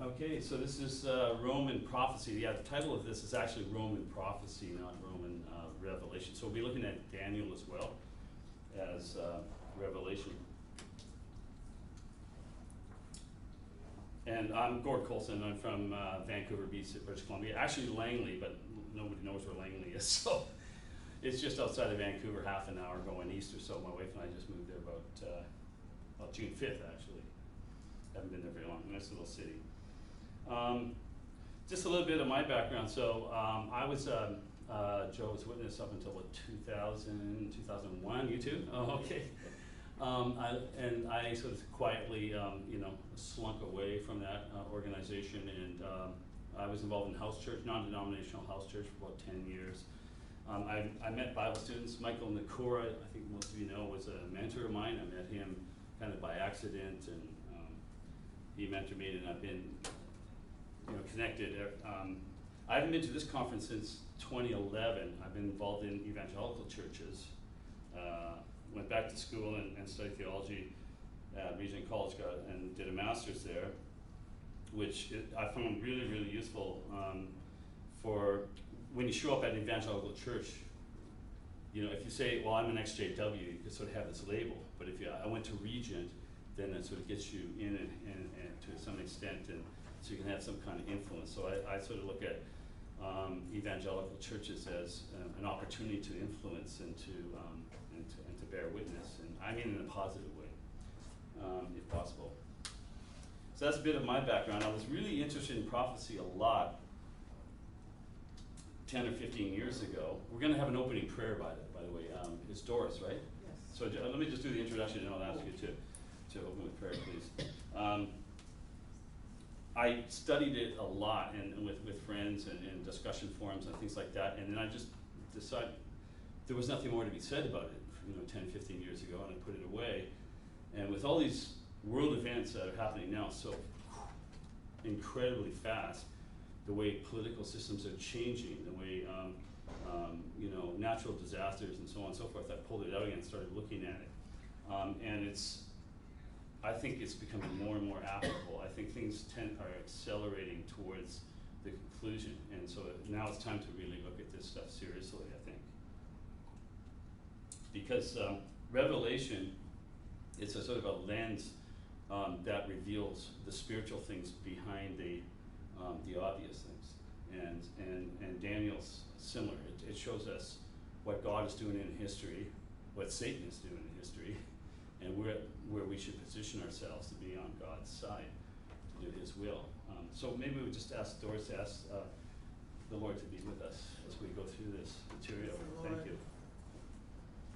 Okay, so this is Roman prophecy. Yeah, the title of this is actually Roman prophecy, not Roman revelation. So we'll be looking at Daniel as well as Revelation. And I'm Gord Colson. I'm from Vancouver, BC, British Columbia. Actually Langley, but nobody knows where Langley is. So it's just outside of Vancouver, half an hour going east or so. My wife and I just moved there about June 5th, actually. Haven't been there very long. Nice little city. Just a little bit of my background. So I was Jehovah's Witness up until what, 2000, 2001. You too? Oh, okay. I sort of quietly, slunk away from that organization, and I was involved in house church, non-denominational house church, for about 10 years. I met Bible students. Michael Nakura, I think most of you know, was a mentor of mine. I met him kind of by accident, and he mentored me, and I've been connected. I haven't been to this conference since 2011. I've been involved in evangelical churches. Went back to school and studied theology at Regent College, and did a master's there, which I found really, really useful for when you show up at an evangelical church. If you say, well, I'm an XJW, you can sort of have this label. But if I went to Regent, then that sort of gets you in and to some extent, and so you can have some kind of influence. So I sort of look at evangelical churches as an opportunity to influence and to bear witness, and I mean in a positive way, if possible. So that's a bit of my background. I was really interested in prophecy a lot 10 or 15 years ago. We're going to have an opening prayer, by the way. It's Doris, right? Yes. So let me just do the introduction, and I'll ask you to open with prayer, please. I studied it a lot, and with friends and discussion forums and things like that, and then I just decided there was nothing more to be said about it 10, 15 years ago, and I put it away. And with all these world events that are happening now so incredibly fast, the way political systems are changing, the way natural disasters and so on and so forth, I pulled it out again and started looking at it. And I think it's becoming more and more applicable. I think things are accelerating towards the conclusion, and so now it's time to really look at this stuff seriously, I think. Because Revelation, it's a sort of a lens that reveals the spiritual things behind the obvious things. And Daniel's similar. It shows us what God is doing in history, what Satan is doing in history, and where we should position ourselves to be on God's side, to do His will. So maybe we would just ask Doris to ask the Lord to be with us as we go through this material. Thank you.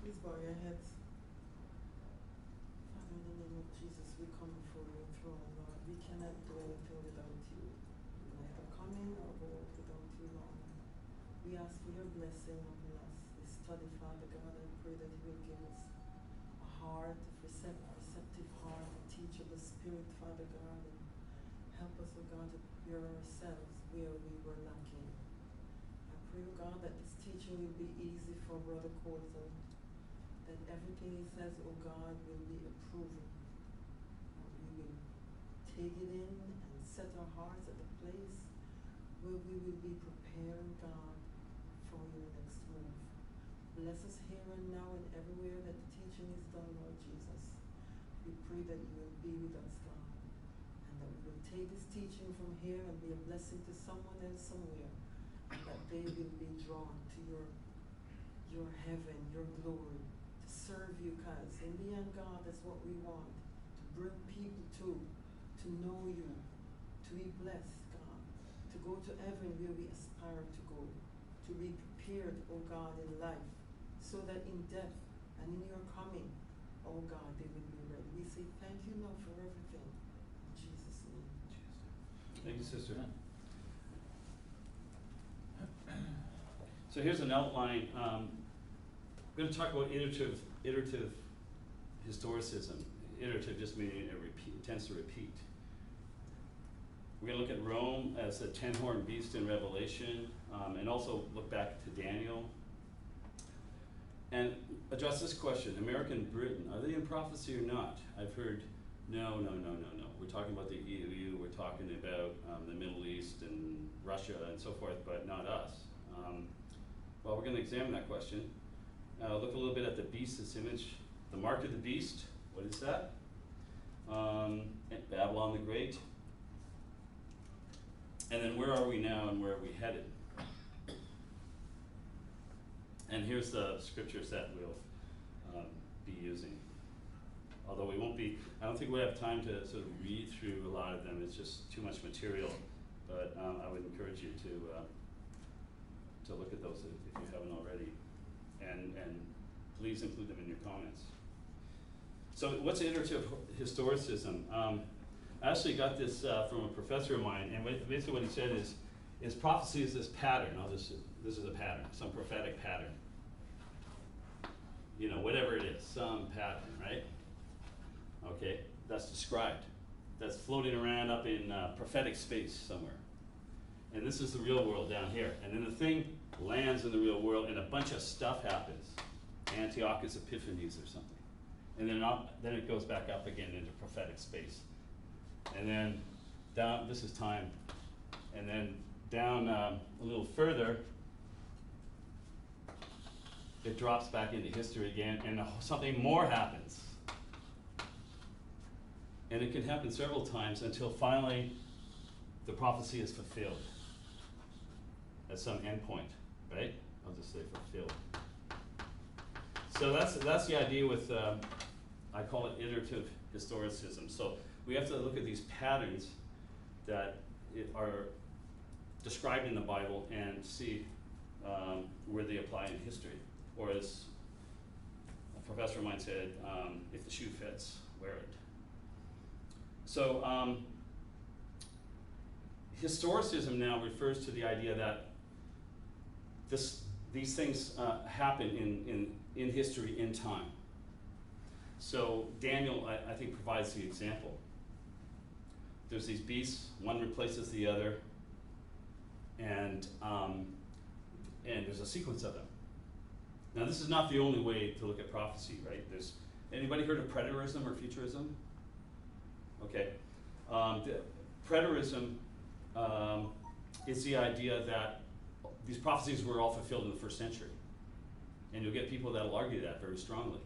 Please bow your heads. Father, in the name of Jesus, we come before your throne, Lord. We cannot do anything without you. We neither come in or go out without you, Lord. We ask for your blessing upon us. We study, Father God, and pray that you will give us a heart, a receptive heart, a teachable spirit, Father God, and help us, oh God, to prepare ourselves where we were lacking. I pray, oh God, that this teaching will be easy for Brother Colton, that everything he says, oh God, will be approved. We will take it in and set our hearts at the place where we will be preparing, God, for your next move. Bless us here and now and everywhere that the teaching is done, Lord Jesus. We pray that you will be with us, God, and that we will take this teaching from here and be a blessing to someone else somewhere, and that they will be drawn to your heaven, your glory, to serve you, because in the end, God, that's what we want, to bring people to know you, to be blessed, God, to go to heaven where we aspire to go, to be prepared, oh God, in life, so that in death and in your coming, oh God, they will be ready. We say thank you now for everything. In Jesus' name. Thank you, sister. So here's an outline. We're going to talk about iterative historicism. Iterative just meaning it tends to repeat. We're going to look at Rome as a 10-horned beast in Revelation, and also look back to Daniel. And address this question: America and Britain, are they in prophecy or not? I've heard No, no, no, no, no. We're talking about the EU, we're talking about the Middle East and Russia and so forth, but not us. Well, we're going to examine that question. Look a little bit at the beast, this image. The mark of the beast, what is that? Babylon the Great. And then where are we now and where are we headed? And here's the scriptures that we'll be using. Although we won't be, I don't think we have time to sort of read through a lot of them. It's just too much material. But I would encourage you to look at those if you haven't already. And please include them in your comments. So what's iterative historicism? I actually got this from a professor of mine, and basically what he said is prophecy is this pattern. This is a pattern, some prophetic pattern. You know, whatever it is, some pattern, right? Okay, that's described. That's floating around up in prophetic space somewhere. And this is the real world down here. And then the thing lands in the real world and a bunch of stuff happens. Antiochus Epiphanes or something. And then it goes back up again into prophetic space. And then down, this is time. And then down a little further, it drops back into history again and something more happens. And it can happen several times until finally the prophecy is fulfilled at some endpoint, right? I'll just say fulfilled. So that's the idea with, I call it iterative historicism. So we have to look at these patterns that are described in the Bible and see where they apply in history. Or as a professor of mine said, if the shoe fits, wear it. So historicism now refers to the idea that these things happen in history, in time. So Daniel, I think, provides the example. There's these beasts, one replaces the other, and there's a sequence of them. Now, this is not the only way to look at prophecy, right? Anybody heard of preterism or futurism? Okay. Preterism is the idea that these prophecies were all fulfilled in the first century. And you'll get people that'll argue that very strongly.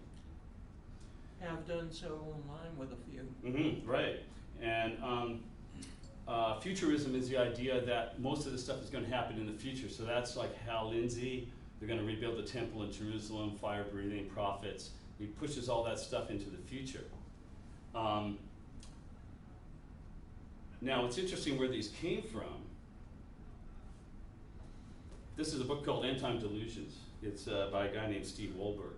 Have done so online with a few. Mm-hmm, right. And futurism is the idea that most of this stuff is going to happen in the future. So that's like Hal Lindsey. They're going to rebuild the temple in Jerusalem, fire-breathing prophets. He pushes all that stuff into the future. Now, it's interesting where these came from. This is a book called End Time Delusions. It's by a guy named Steve Wohlberg,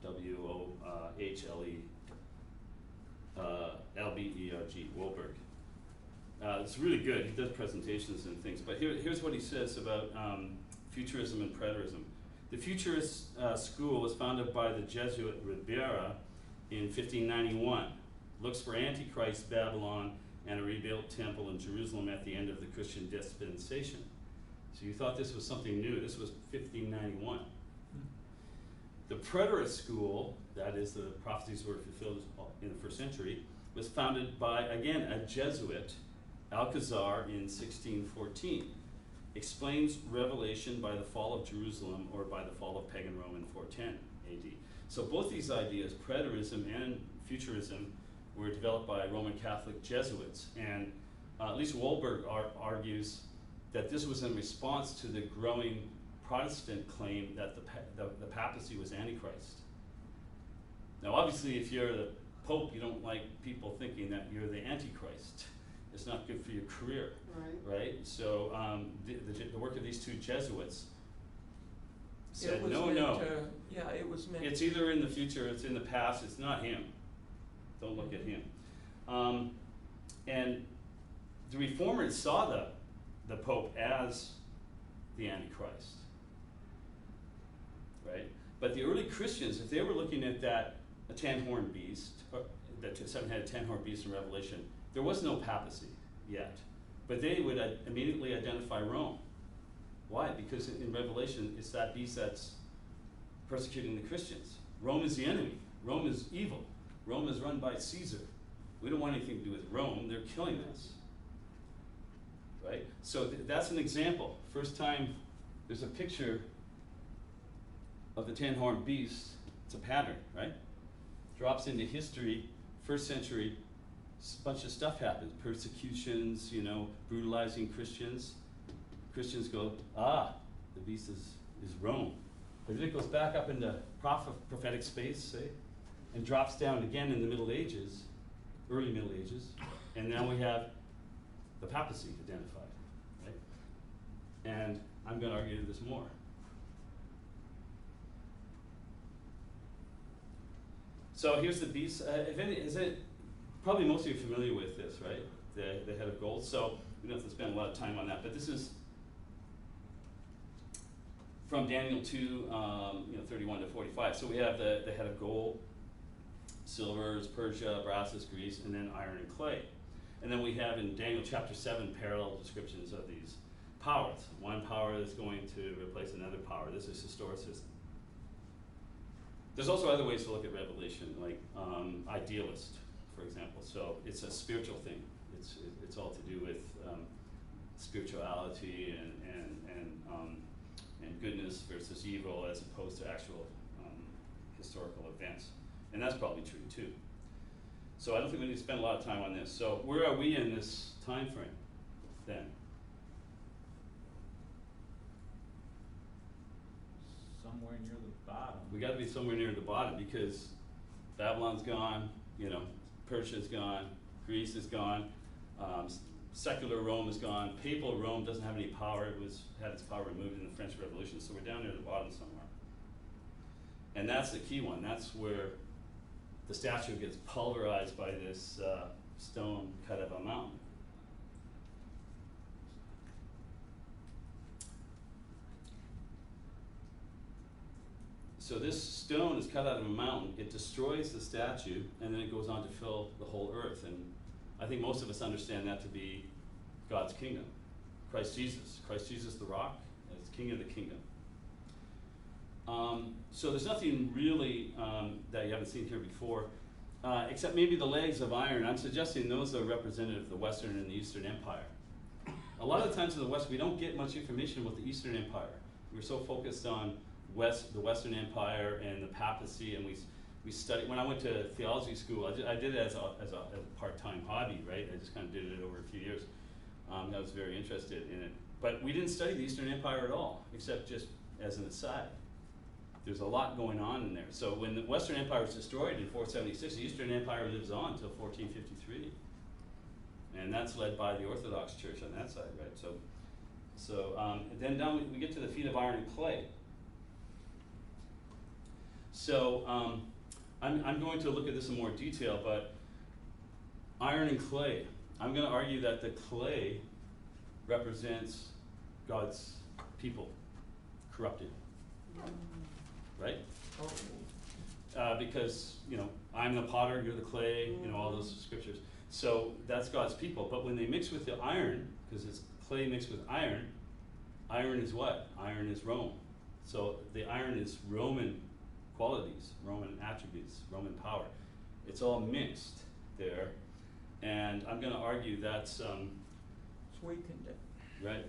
W-O-H-L-E-L-B-E-R-G, Wohlberg. It's really good. He does presentations and things. But here's what he says about futurism and preterism. The futurist school was founded by the Jesuit Ribera in 1591. Looks for Antichrist Babylon and a rebuilt temple in Jerusalem at the end of the Christian dispensation. So you thought this was something new. This was 1591. The preterist school, that is the prophecies were fulfilled in the first century, was founded by, again, a Jesuit, Alcazar, in 1614. Explains Revelation by the fall of Jerusalem or by the fall of pagan Rome in 410 AD. So both these ideas, preterism and futurism, were developed by Roman Catholic Jesuits. And at least Wohlberg argues that this was in response to the growing Protestant claim that the papacy was Antichrist. Now obviously if you're the Pope, you don't like people thinking that you're the Antichrist. It's not good for your career, right? So the work of these two Jesuits said, it was meant. It's either in the future, it's in the past, it's not him. Don't look at him. And the Reformers saw the Pope as the Antichrist, right? But the early Christians, if they were looking at that a 10-horned beast, that seven-headed 10-horned beast in Revelation, there was no papacy yet. But they would immediately identify Rome. Why? Because in Revelation, it's that beast that's persecuting the Christians. Rome is the enemy. Rome is evil. Rome is run by Caesar, We don't want anything to do with Rome. They're killing us. Right? So that's an example. First time there's a picture of the 10-horned beast, it's a pattern, right? Drops into history, first century, bunch of stuff happens. Persecutions, you know, brutalizing Christians. Christians go, the beast is Rome. But then it goes back up into prophetic space, say, and drops down again in the Middle Ages, early Middle Ages, and now we have the papacy identified, right? And I'm going to argue this more. So here's the beast. Probably most of you are familiar with this, right? The head of gold. So we don't have to spend a lot of time on that. But this is from Daniel 2, 31 to 45. So we have the head of gold, silvers, Persia, brasses, Greece, and then iron and clay. And then we have in Daniel chapter 7 parallel descriptions of these powers. One power is going to replace another power. This is historicism. There's also other ways to look at Revelation, like idealist, for example. So it's a spiritual thing. It's all to do with spirituality and goodness versus evil, as opposed to actual historical events. And that's probably true too. So I don't think we need to spend a lot of time on this. So where are we in this time frame then? Somewhere near the bottom. We got to be somewhere near the bottom, because Babylon's gone, Persia's gone, Greece is gone, secular Rome is gone, papal Rome doesn't have any power. It had its power removed in the French Revolution, so we're down near the bottom somewhere. And that's the key one. That's where the statue gets pulverized by this stone cut out of a mountain. So this stone is cut out of a mountain, it destroys the statue, and then it goes on to fill the whole earth. And I think most of us understand that to be God's kingdom. Christ Jesus the rock, as King of the kingdom. So there's nothing really that you haven't seen here before, except maybe the legs of iron. I'm suggesting those are representative of the Western and the Eastern Empire. A lot of the times in the West, we don't get much information about the Eastern Empire. We're so focused on the Western Empire and the papacy, and we studied. When I went to theology school, I did it as a part-time hobby, right? I just kind of did it over a few years. I was very interested in it. But we didn't study the Eastern Empire at all, except just as an aside. There's a lot going on in there. So when the Western Empire was destroyed in 476, the Eastern Empire lives on until 1453. And that's led by the Orthodox Church on that side, right? So then down we get to the feet of iron and clay. So I'm going to look at this in more detail, but iron and clay. I'm going to argue that the clay represents God's people, corrupted, right? Because, I'm the potter, you're the clay, all those scriptures. So that's God's people. But when they mix with the iron, because it's clay mixed with iron is what? Iron is Rome. So the iron is Roman qualities, Roman attributes, Roman power. It's all mixed there. And I'm going to argue that's weakened it. right.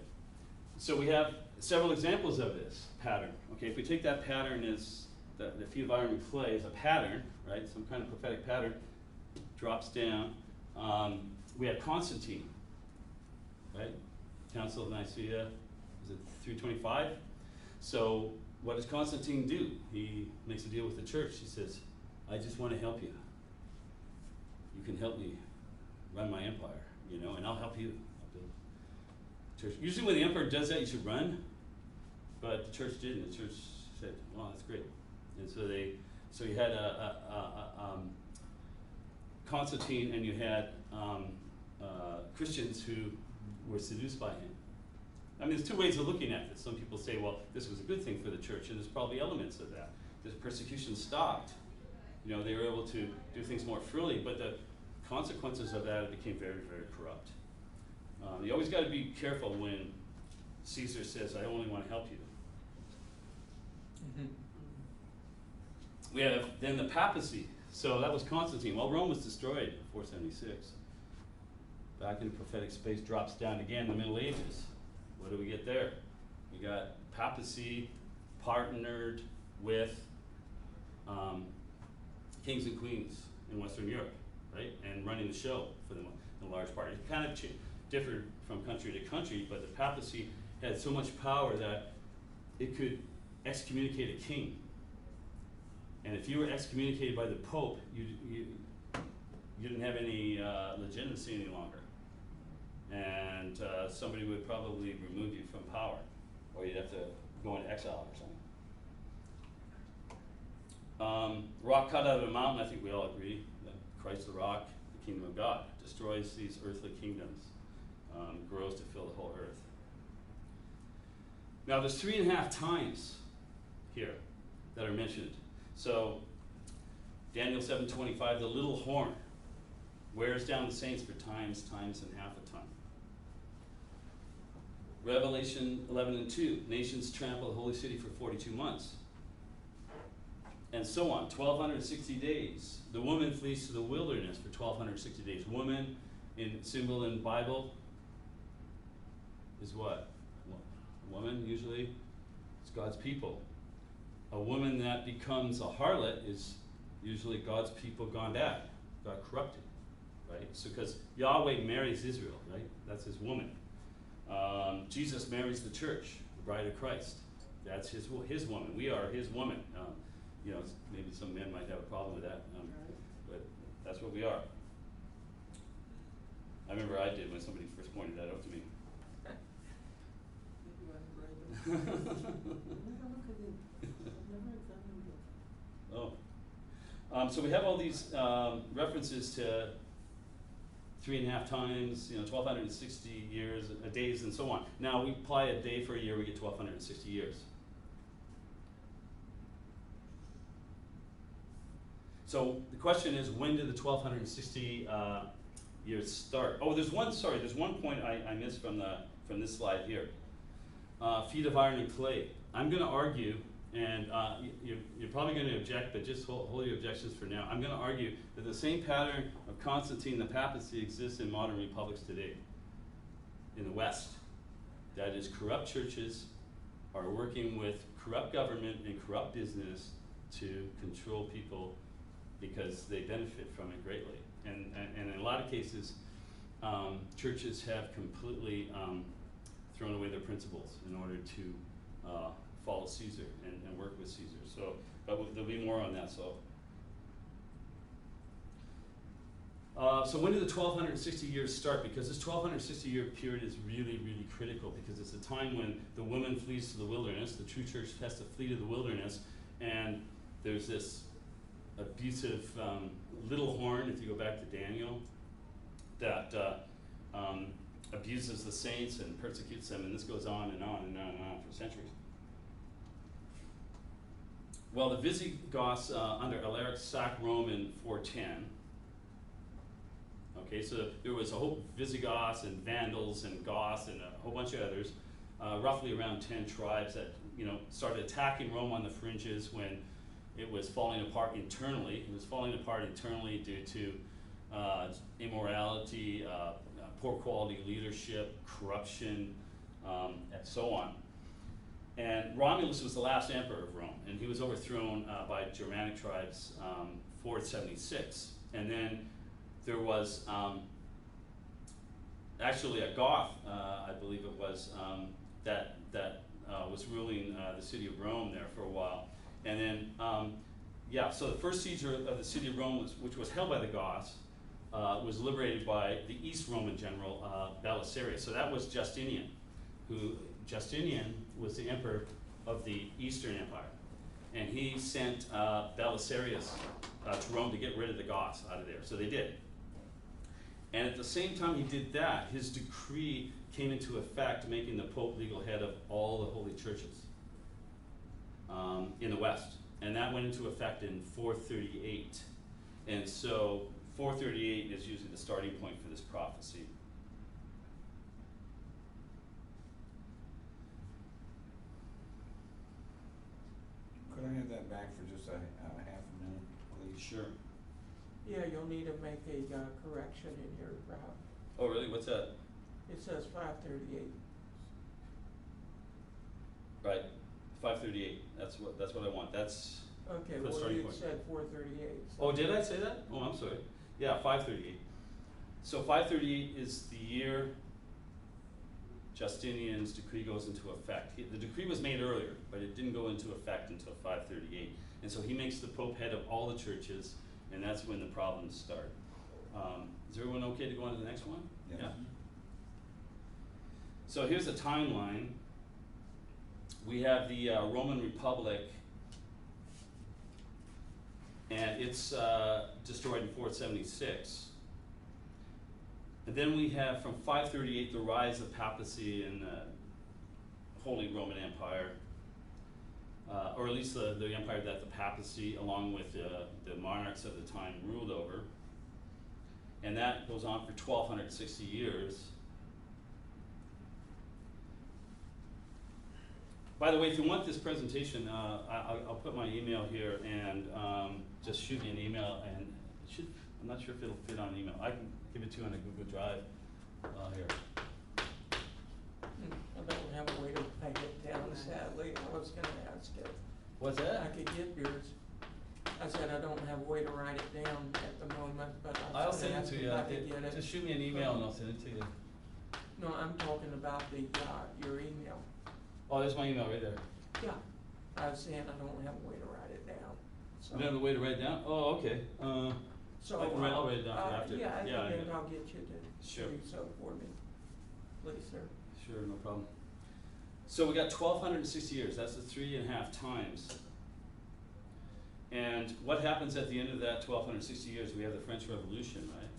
So we have several examples of this pattern. Okay, if we take that pattern as the feet of iron and clay as a pattern, right, some kind of prophetic pattern, drops down. We have Constantine, right? Council of Nicaea, is it 325? So what does Constantine do? He makes a deal with the church. He says, I just want to help you. You can help me run my empire, and I'll help you. I'll build church. Usually when the emperor does that, you should run, but the church didn't. The church said, well, that's great. And so you had Constantine, and you had Christians who were seduced by him. I mean, there's two ways of looking at this. Some people say, well, this was a good thing for the church, and there's probably elements of that. The persecution stopped. They were able to do things more freely, but the consequences of that, it became very, very corrupt. You always got to be careful when Caesar says, I only want to help you. Mm-hmm. We have then the papacy. So that was Constantine. Well, Rome was destroyed in 476. Back in the prophetic space, drops down again in the Middle Ages. What do we get there? We got papacy partnered with kings and queens in Western Europe, right? And running the show for them in large part. It kind of differed from country to country, but the papacy had so much power that it could excommunicate a king. And if you were excommunicated by the Pope, you didn't have any legitimacy any longer. And somebody would probably remove you from power, or you'd have to go into exile or something. Rock cut out of a mountain, I think we all agree that Christ the rock, the kingdom of God, destroys these earthly kingdoms, grows to fill the whole earth. Now there's 3.5 times here that are mentioned. So Daniel 7:25, the little horn wears down the saints for times and half a ton. Revelation 11:2, nations trample the holy city for 42 months. And so on, 1,260 days. The woman flees to the wilderness for 1,260 days. Woman, in symbol in Bible, is what? A woman, usually, it's God's people. A woman that becomes a harlot is usually God's people gone bad, got corrupted, right? So, because Yahweh marries Israel, right? That's his woman. Jesus marries the church, the bride of Christ. That's his woman. We are his woman. You know, maybe some men might have a problem with that, but that's what we are. I remember I did when somebody first pointed that out to me. Maybe I'm right. Never look at it. I've never examined it. Oh. So we have all these references to 3.5 times, 1,260 years, days, and so on. Now we apply a day for a year, we get 1,260 years. So the question is, when did the 1,260 years start? Oh, there's one point I missed from this slide here. Feet of iron and clay. I'm going to argue, and you're probably going to object, but just hold your objections for now. I'm going to argue that the same pattern of Constantine, the papacy, exists in modern republics today in the West. That is, corrupt churches are working with corrupt government and corrupt business to control people because they benefit from it greatly. And in a lot of cases, churches have completely thrown away their principles in order to follow Caesar and work with Caesar. So, but there'll be more on that. So when did the 1,260 years start? Because this 1,260 year period is really, really critical, because it's a time when the woman flees to the wilderness, the true church has to flee to the wilderness, and there's this abusive little horn, if you go back to Daniel, that abuses the saints and persecutes them, and this goes on and on and on and on for centuries. Well, the Visigoths under Alaric sacked Rome in 410. Okay, so there was a whole Visigoths and Vandals and Goths and a whole bunch of others, roughly around 10 tribes that started attacking Rome on the fringes when it was falling apart internally. It was falling apart internally due to immorality, poor quality leadership, corruption, and so on. And Romulus was the last emperor of Rome, and he was overthrown by Germanic tribes 476. And then there was actually a Goth, I believe it was, that was ruling the city of Rome there for a while. And then, so the first siege of the city of Rome, which was held by the Goths, was liberated by the East Roman general, Belisarius. So that was Justinian, Justinian was the emperor of the Eastern Empire. And he sent Belisarius to Rome to get rid of the Goths out of there. So they did. And at the same time he did that, his decree came into effect, making the Pope legal head of all the holy churches in the West. And that went into effect in 438. And so 438 is usually the starting point for this prophecy. Could I have that back for just a half a minute, please? Sure. Yeah, you'll need to make a correction in your route. Oh, really? What's that? It says 5:38. Right, 5:38. That's what I want. That's. Okay, For the well, starting you point. said 4:38. Oh, did I say that? Oh, I'm sorry. Yeah, 5:38. So 5:38 is the year Justinian's decree goes into effect. The decree was made earlier, but it didn't go into effect until 5:38. And so he makes the Pope head of all the churches, and that's when the problems start. Is everyone okay to go on to the next one? Yeah. So here's a timeline. We have the Roman Republic, and it's destroyed in 476. And then we have from 538 the rise of papacy in the Holy Roman Empire, or at least the empire that the papacy, along with the monarchs of the time, ruled over. And that goes on for 1260 years. By the way, if you want this presentation, I'll put my email here, and just shoot me an email, and it should, I'm not sure if it'll fit on an email. I can give it to you on a Google Drive here. I don't have a way to write it down, sadly. I was gonna ask it. What's I that? could get yours. I said I don't have a way to write it down at the moment, but I I'll was send gonna it ask to if you. I could get it. Just shoot me an email and I'll send it to you. No, I'm talking about the, your email. Oh, there's my email right there. Yeah, I was saying I don't have a way to write it down, so. You don't have a way to write it down? Oh, okay. So, I can write- I'll write it down for after. Yeah, Yeah, I then know. I'll get you to Sure. do so for me, please, sir. Sure, no problem. So we got 1260 years. That's the 3.5 times. And what happens at the end of that 1260 years? We have the French Revolution, right?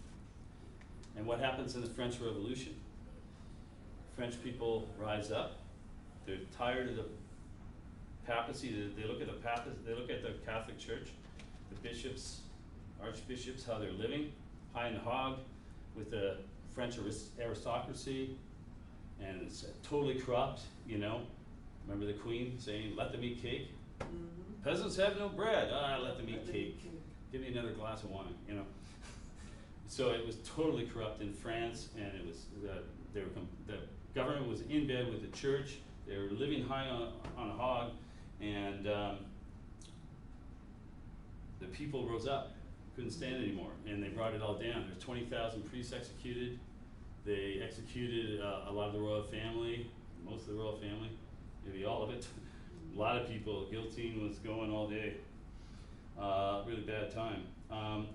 And what happens in the French Revolution? French people rise up. They're tired of the papacy. They look at the papacy. They look at the Catholic Church, the bishops, archbishops, how they're living, high and hog, with the French aristocracy, and it's totally corrupt. You know, remember the Queen saying, "Let them eat cake." Mm-hmm. Peasants have no bread. Let them eat cake. Give me another glass of wine. You know. So it was totally corrupt in France, and it was the government was in bed with the church. They were living high on a hog, and the people rose up, couldn't stand it anymore, and they brought it all down. There's 20,000 priests executed. They executed a lot of the royal family, most of the royal family, maybe all of it. A lot of people, guillotine was going all day. Really bad time.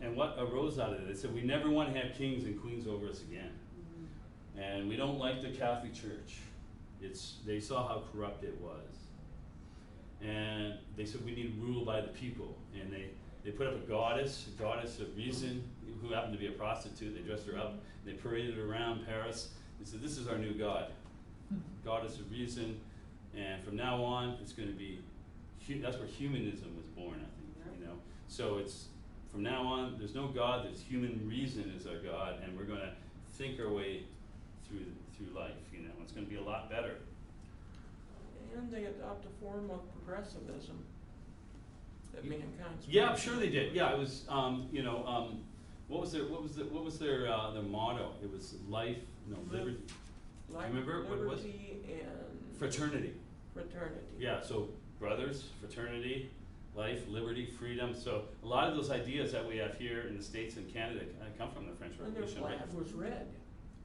And what arose out of it? They said, we never want to have kings and queens over us again. Mm-hmm. And we don't like the Catholic Church. They saw how corrupt it was. And they said, we need rule by the people. And they put up a goddess of reason, who happened to be a prostitute. They dressed her up. They paraded her around Paris. They said, this is our new God, goddess of reason. And from now on, it's going to be, that's where humanism was born, I think, you know. So it's, from now on, there's no God, there's human reason is our God, and we're going to think our way through life, you know. It's going to be a lot better. And they adopt a form of progressivism that mankind's. Yeah, I'm sure they did. Yeah, it was, you know, what was their motto? It was life, no, liberty. Life, remember what it was? liberty, and Fraternity. fraternity. Yeah, so brothers, fraternity, life, liberty, freedom. So a lot of those ideas that we have here in the States and Canada come from the French And their Revolution. flag Right? was red.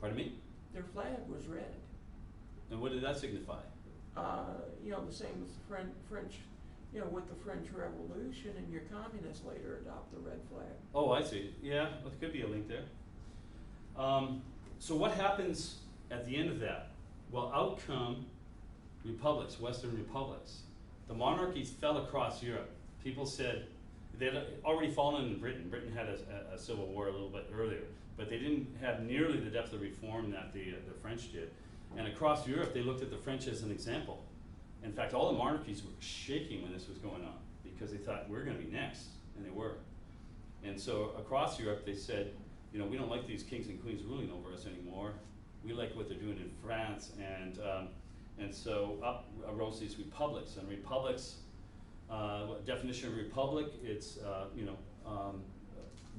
Pardon me? Their flag was red. And what did that signify? You know, the same as the French, you know, with the French Revolution, and your communists later adopt the red flag. Oh, I see. Yeah, well, there could be a link there. So what happens at the end of that? Well, out come republics, Western republics. The monarchies fell across Europe. People said they had already fallen in Britain. Britain had a civil war a little bit earlier, but they didn't have nearly the depth of reform that the French did. And across Europe, they looked at the French as an example. In fact, all the monarchies were shaking when this was going on because they thought, we're going to be next, and they were. And so across Europe, they said, you know, we don't like these kings and queens ruling over us anymore. We like what they're doing in France, and so up arose these republics. And republics, definition of republic, it's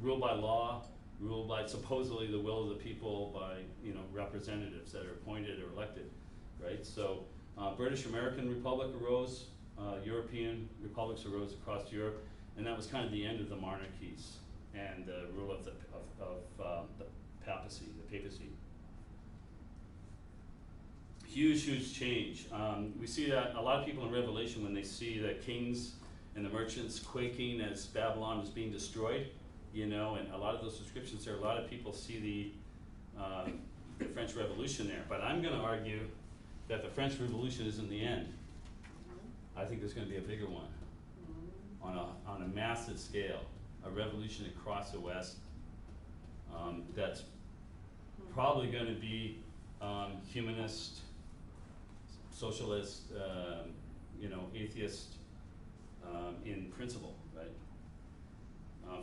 ruled by law, ruled by supposedly the will of the people by, you know, representatives that are appointed or elected, right? So, British American Republic arose, European republics arose across Europe, and that was kind of the end of the monarchies and the rule of the papacy, the papacy. Huge change. We see that a lot of people in Revelation, when they see the kings and the merchants quaking as Babylon is being destroyed, you know, and a lot of those descriptions there, a lot of people see the French Revolution there. But I'm gonna argue that the French Revolution isn't the end. I think there's gonna be a bigger one on a massive scale, a revolution across the West that's probably gonna be humanist, socialist, you know, atheist in principle, right?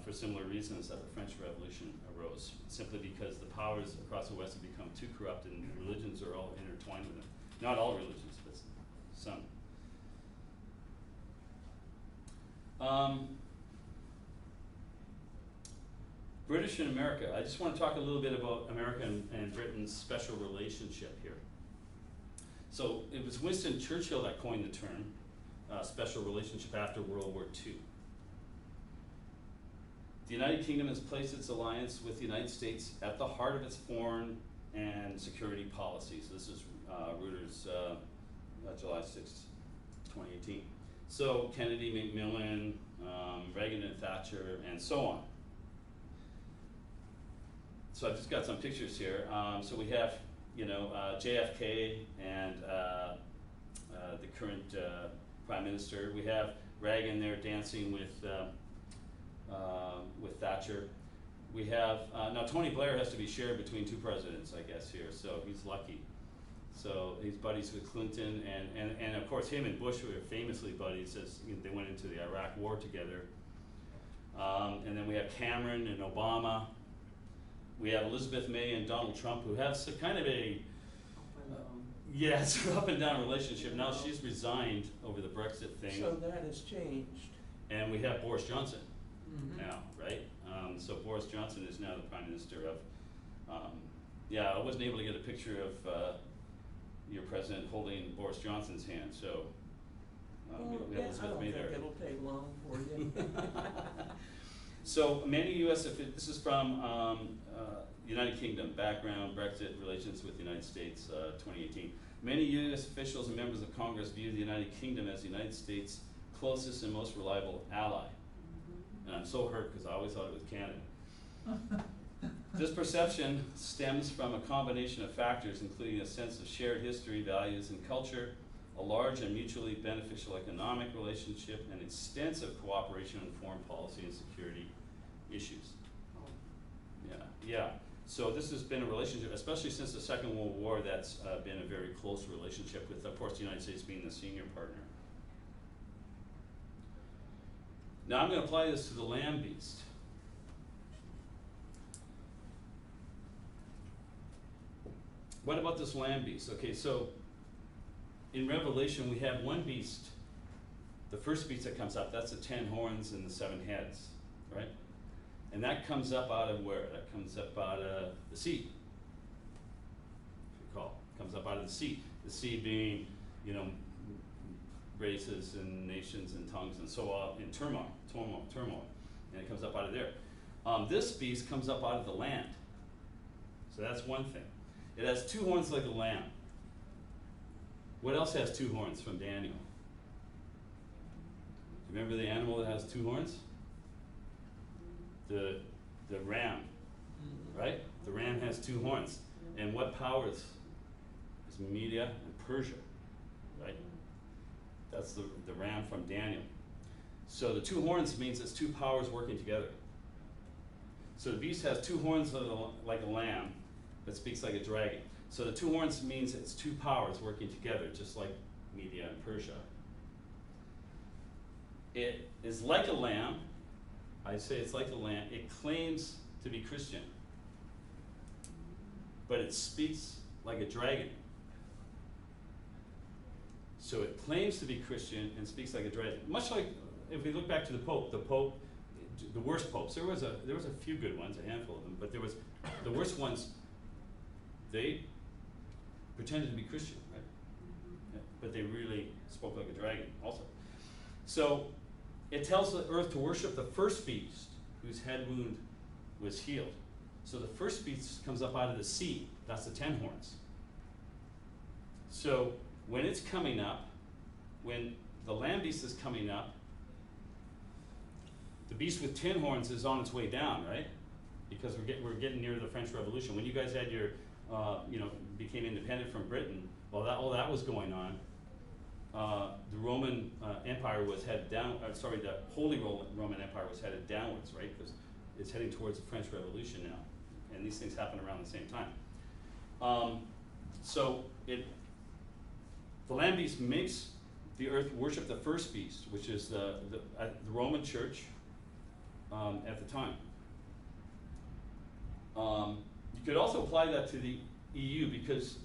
For similar reasons that the French Revolution arose, simply because the powers across the West have become too corrupt and religions are all intertwined with them. Not all religions, but some. British and America. I just want to talk a little bit about America and Britain's special relationship here. So it was Winston Churchill that coined the term special relationship after World War II. The United Kingdom has placed its alliance with the United States at the heart of its foreign and security policies. This is Reuters, July 6, 2018. So Kennedy, Macmillan, Reagan and Thatcher, and so on. So I've just got some pictures here. So we have, you know, JFK and the current Prime Minister. We have Reagan there dancing with Thatcher. We have, now Tony Blair has to be shared between two presidents, I guess, here, so he's lucky. So he's buddies with Clinton, and of course him and Bush were famously buddies as they went into the Iraq War together. And then we have Cameron and Obama. We have Elizabeth May and Donald Trump, who have kind of a, yeah, it's an up and down relationship. Now she's resigned over the Brexit thing. So that has changed. And we have Boris Johnson now, right? So Boris Johnson is now the Prime Minister of, yeah, I wasn't able to get a picture of your president holding Boris Johnson's hand, so we have Elizabeth May there. I don't think it'll take long for you. So many U.S. This is from United Kingdom, background, Brexit, relations with the United States, 2018. Many U.S. officials and members of Congress view the United Kingdom as the United States' closest and most reliable ally. And I'm so hurt because I always thought it was Canada. This perception stems from a combination of factors, including a sense of shared history, values, and culture, a large and mutually beneficial economic relationship, and extensive cooperation on foreign policy and security issues. Yeah. So this has been a relationship, especially since the Second World War, that's been a very close relationship with, of course, the United States being the senior partner. Now I'm going to apply this to the land beast. What about this land beast? Okay, so in Revelation we have one beast. The first beast that comes up, that's the 10 horns and the 7 heads, right? And that comes up out of where? That comes up out of the sea. If you recall, it comes up out of the sea. The sea being, you know, races and nations and tongues and so on in turmoil. And it comes up out of there. This beast comes up out of the land. So that's one thing. It has 2 horns like a lamb. What else has 2 horns from Daniel? Do you remember the animal that has 2 horns? The ram, right? The ram has 2 horns. And what powers? It's Media and Persia, right? That's the ram from Daniel. So the 2 horns means it's 2 powers working together. So the beast has 2 horns like a lamb, but speaks like a dragon. So the 2 horns means it's 2 powers working together, just like Media and Persia. It is like a lamb. I say it's like a lamb. It claims to be Christian, but it speaks like a dragon. So it claims to be Christian and speaks like a dragon. Much like, if we look back to the Pope the worst popes. There was a few good ones, a handful of them, but there was the worst ones. They pretended to be Christian, right? Yeah, but they really spoke like a dragon also. So it tells the earth to worship the first beast whose head wound was healed. So the first beast comes up out of the sea. That's the 10 horns. So when it's coming up, when the land beast is coming up, the beast with 10 horns is on its way down, right? Because we're getting near the French Revolution. When you guys had your, became independent from Britain, well, all that was going on. The Roman Empire was headed down. The Holy Roman Empire was headed downwards, right? Because it's heading towards the French Revolution now, and these things happen around the same time. The land beast makes the earth worship the first beast, which is the Roman Church at the time. You could also apply that to the EU because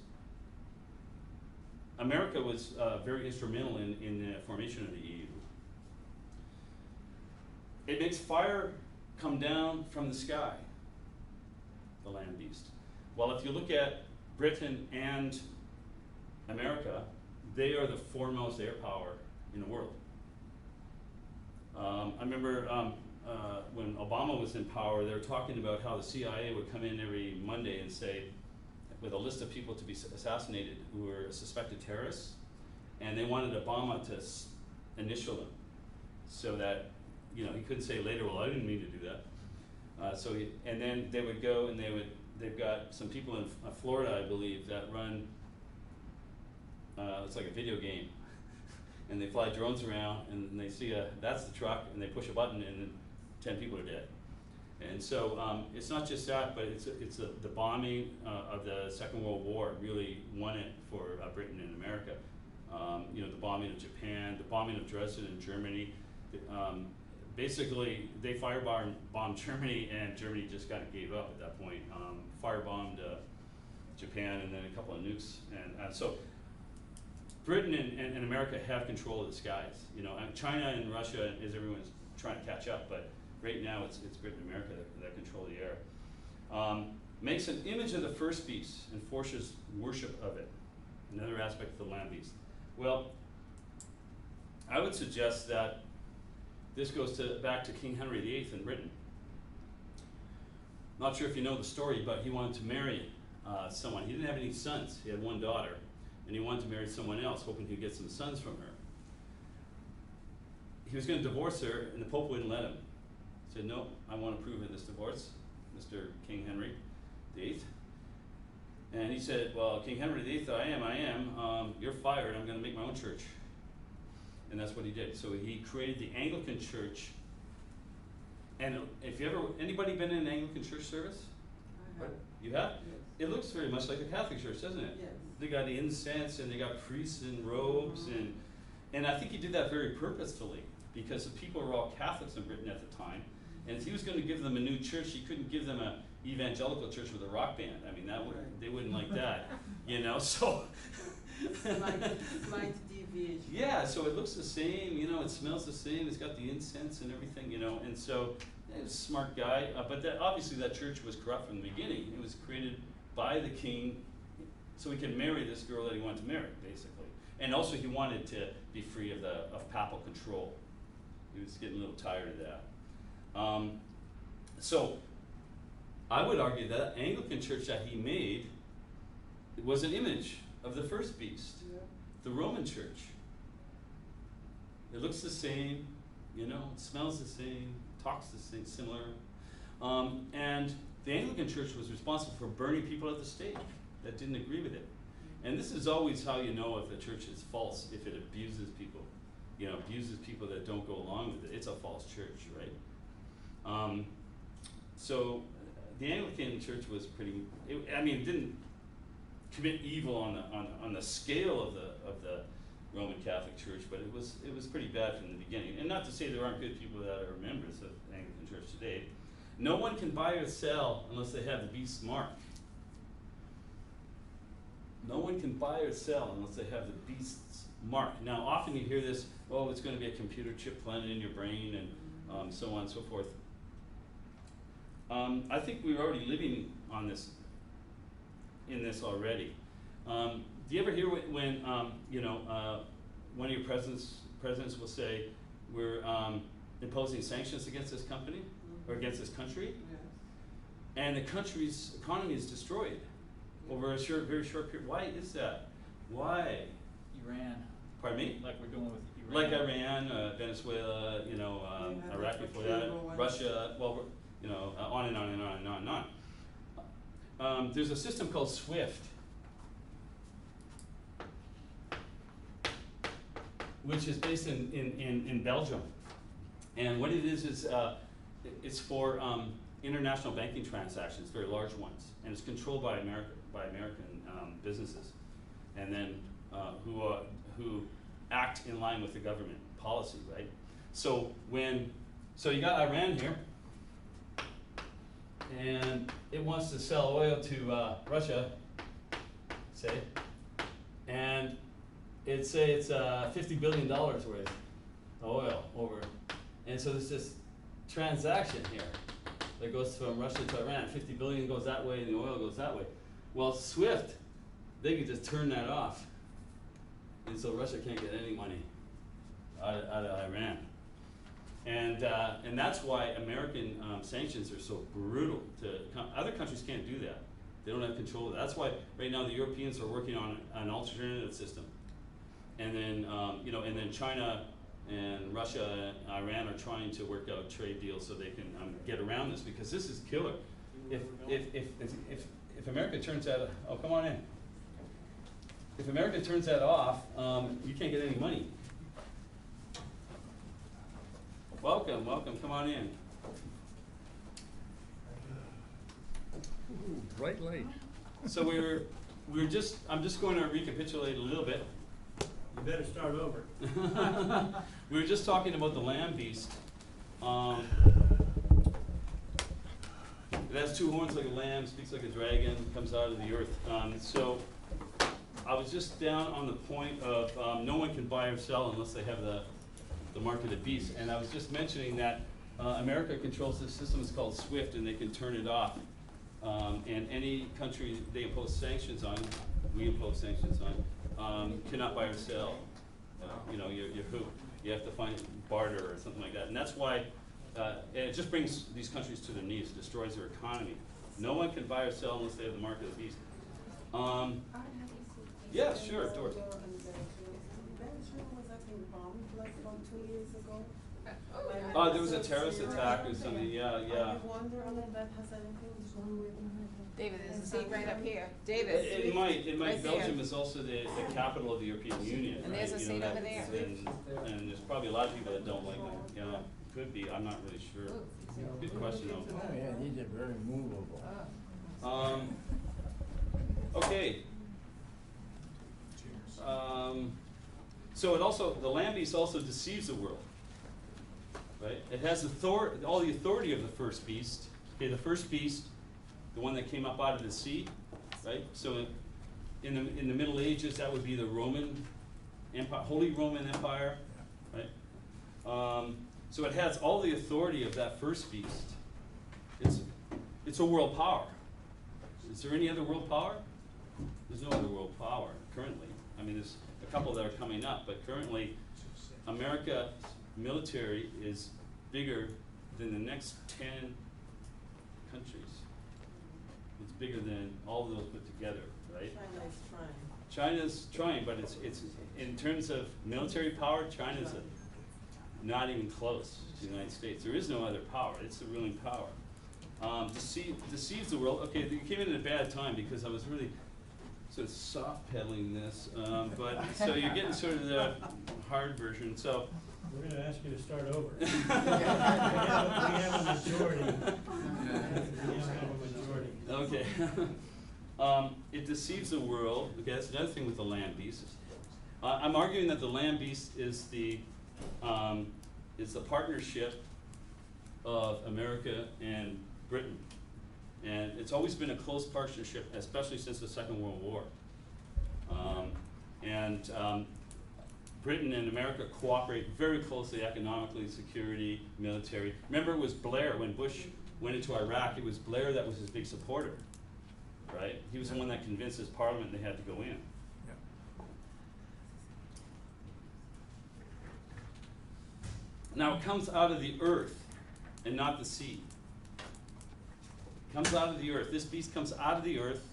America was very instrumental in the formation of the EU. It makes fire come down from the sky, the land beast. Well, if you look at Britain and America, they are the foremost air power in the world. I remember when Obama was in power, they were talking about how the CIA would come in every Monday and say, with a list of people to be assassinated who were suspected terrorists, and they wanted Obama to initial them, so that he couldn't say later, well, I didn't mean to do that. And then they would go and they've got some people in Florida, I believe, that run, it's like a video game, and they fly drones around and they see that's the truck, and they push a button and 10 people are dead. And so it's not just that, but it's the bombing of the Second World War really won it for Britain and America. The bombing of Japan, the bombing of Dresden in Germany. Basically, they firebombed Germany, and Germany just kind of gave up at that point. Firebombed Japan, and then a couple of nukes. And so Britain and America have control of the skies. And China and Russia, as everyone's trying to catch up, but right now it's Britain and America that control the air. Makes an image of the first beast and forces worship of it. Another aspect of the land beast. Well, I would suggest that this goes back to King Henry VIII in Britain. Not sure if you know the story, but he wanted to marry someone. He didn't have any sons. He had one daughter, and he wanted to marry someone else, hoping he'd get some sons from her. He was going to divorce her, and the Pope wouldn't let him. He said, no, I want to approve of this divorce, Mr. King Henry VIII. And he said, well, King Henry VIII, I am. You're fired. I'm going to make my own church. And that's what he did. So he created the Anglican Church. And if anybody been in an Anglican church service? I have. You have? Yes. It looks very much like a Catholic church, doesn't it? Yes. They got the incense, and they got priests in robes, and I think he did that very purposefully, because the people were all Catholics in Britain at the time, and if he was going to give them a new church, he couldn't give them a evangelical church with a rock band. I mean, they wouldn't like that, so. Slight deviation. Yeah, so it looks the same, it smells the same, it's got the incense and everything, and so he was a smart guy, but obviously that church was corrupt from the beginning. It was created by the king so he could marry this girl that he wanted to marry, basically. And also he wanted to be free of papal control. He was getting a little tired of that. So I would argue that Anglican church that he made was an image of the first beast, the Roman church. It looks the same, it smells the same, talks the same, similar. And the Anglican church was responsible for burning people at the stake that didn't agree with it. And this is always how you know if a church is false, if it abuses people. Abuses people that don't go along with it. It's a false church, right? So the Anglican church was it didn't commit evil on the scale of the Roman Catholic Church, but it was pretty bad from the beginning. And not to say there aren't good people that are members of Anglican Church today. No one can buy or sell unless they have the beast's mark. No one can buy or sell unless they have the beast's mark. Now, often you hear this, it's going to be a computer chip planted in your brain, and so on and so forth. I think we're already living on this, in this already. Do you ever hear when you know, one of your presidents will say, we're imposing sanctions against this company or against this country, Yes. and the country's economy is destroyed over a very short period? Why is that? Why? Iran, Pardon me? like we're doing with Like Iran. Iran, Venezuela, you know, You have Iraq the before that, Cuba ones. Russia, well, you know, on and on and on and on and on. There's a system called SWIFT, which is based in Belgium. And what it is it's for international banking transactions, very large ones, and it's controlled by American businesses, and then who act in line with the government policy, right? So so you got Iran here, and it wants to sell oil to Russia, say, and it's $50 billion worth of oil over, and so there's this transaction here that goes from Russia to Iran. 50 billion goes that way, and the oil goes that way. Well, SWIFT, they could just turn that off, and so Russia can't get any money out of Iran. And that's why American sanctions are so brutal. Other countries can't do that. They don't have control of that. That's why right now the Europeans are working on an alternative system. And then you know, and then China and Russia and Iran are trying to work out trade deals so they can get around this, because this is killer. If America turns that, oh, come on in. If America turns that off, you can't get any money. Welcome, come on in. Ooh, bright light. So I'm just going to recapitulate a little bit. You better start over. We were just talking about the lamb beast. It has two horns like a lamb, speaks like a dragon, comes out of the earth. So I was just down on the point of no one can buy or sell unless they have the mark of the beast. And I was just mentioning that America controls this system. It's called SWIFT, and they can turn it off. And any country they impose sanctions on, we impose sanctions on, cannot buy or sell. You know, you're hooked. You have to find barter or something like that. And that's why it just brings these countries to their knees, destroys their economy. No one can buy or sell unless they have the mark of the beast. Yeah, sure, Doris. Belgium was, I think, bombed like about 2 years ago. There was a terrorist attack or something, yeah. I wonder if that has anything to do with. David, there's a seat right up here. David. It might. Right there. Belgium is also the capital of the European Union, And right? there's a You know, seat over that- there. And there's probably a lot of people that don't like that, yeah, could be, I'm not really sure. Good question though. Oh, yeah, these are very movable. Okay. So the lamb beast also deceives the world, right? It has all the authority of the first beast. Okay, the first beast, the one that came up out of the sea, right? So in the Middle Ages, that would be the Roman Empire, Holy Roman Empire, right? So it has all the authority of that first beast. It's a world power. Is there any other world power? There's no other world power currently. I mean, there's a couple that are coming up, but currently, America's military is bigger than the next 10 countries. It's bigger than all of those put together, right? China is trying. China's trying, but it's in terms of military power, China's not even close to the United States. There is no other power. It's the ruling power. Deceives the world. Okay, you came in at a bad time because I was really sort of soft pedaling this, but so you're getting sort of the hard version. So We're gonna ask you to start over. We have a majority. We have a majority. okay. It deceives the world. Okay, that's another thing with the lamb beast. I'm arguing that the lamb beast is the partnership of America and Britain. And it's always been a close partnership, especially since the Second World War. Britain and America cooperate very closely economically, security, military. Remember, it was Blair when Bush went into Iraq, it was Blair that was his big supporter, right? He was the one that convinced his parliament they had to go in. Yeah. Now it comes out of the earth and not the sea. It comes out of the earth. This beast comes out of the earth,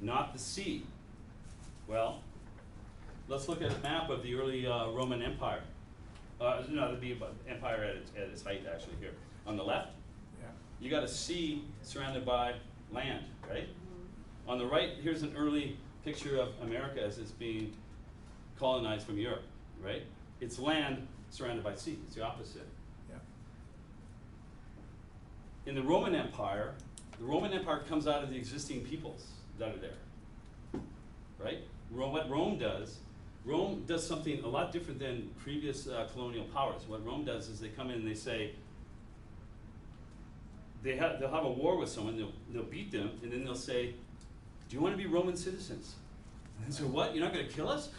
not the sea. Well, let's look at a map of the early Roman Empire. No, that'd be about empire at its height actually here. On the left, Yeah. you got a sea surrounded by land, right? On the right, here's an early picture of America as it's being colonized from Europe, right? It's land surrounded by sea. It's the opposite. Yeah. In the Roman Empire comes out of the existing peoples that are there, right? What Rome does something a lot different than previous colonial powers. What Rome does is they come in and they say, they'll have a war with someone, they'll beat them, and then they'll say, do you want to be Roman citizens? And so what, you're not going to kill us?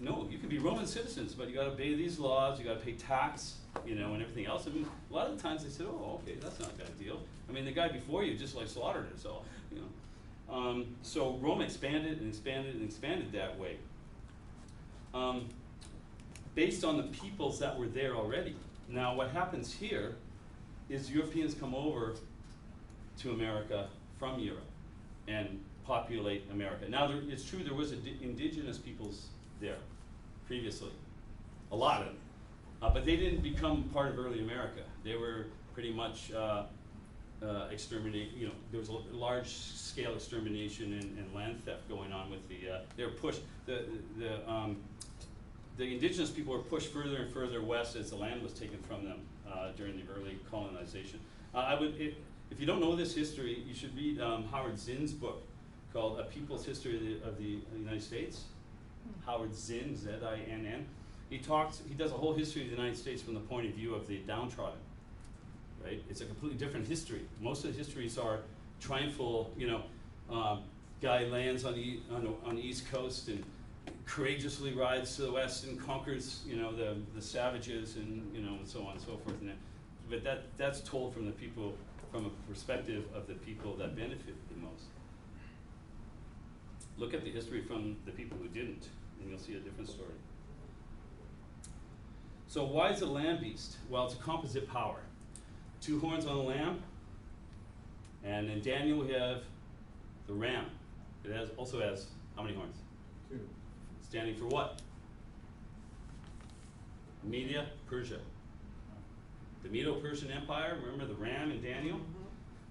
No, you can be Roman citizens, but you got to obey these laws, you got to pay tax, and everything else. I mean, a lot of the times they said, oh, okay, that's not a bad deal. I mean, the guy before you just like slaughtered us all, So Rome expanded and expanded and expanded that way, based on the peoples that were there already. Now, what happens here is Europeans come over to America from Europe and populate America. Now, it's true there was indigenous peoples there previously, a lot of them, but they didn't become part of early America. They were pretty much exterminated. There was a large-scale extermination and land theft going on with they were pushed. The indigenous people were pushed further and further west as the land was taken from them during the early colonization. If you don't know this history, you should read Howard Zinn's book called A People's History of the United States. Howard Zinn, Z-I-N-N. He does a whole history of the United States from the point of view of the downtrodden, right? It's a completely different history. Most of the histories are triumphal, guy lands on the East Coast and courageously rides to the west and conquers, the savages and, and so on and so forth. But that's told from a perspective of the people that benefit the most. Look at the history from the people who didn't, and you'll see a different story. So why is it a land beast? Well, it's a composite power. 2 horns on the lamb, and in Daniel we have the ram. It also has how many horns? 2. Standing for what? Media, Persia. The Medo-Persian Empire, remember the ram in Daniel?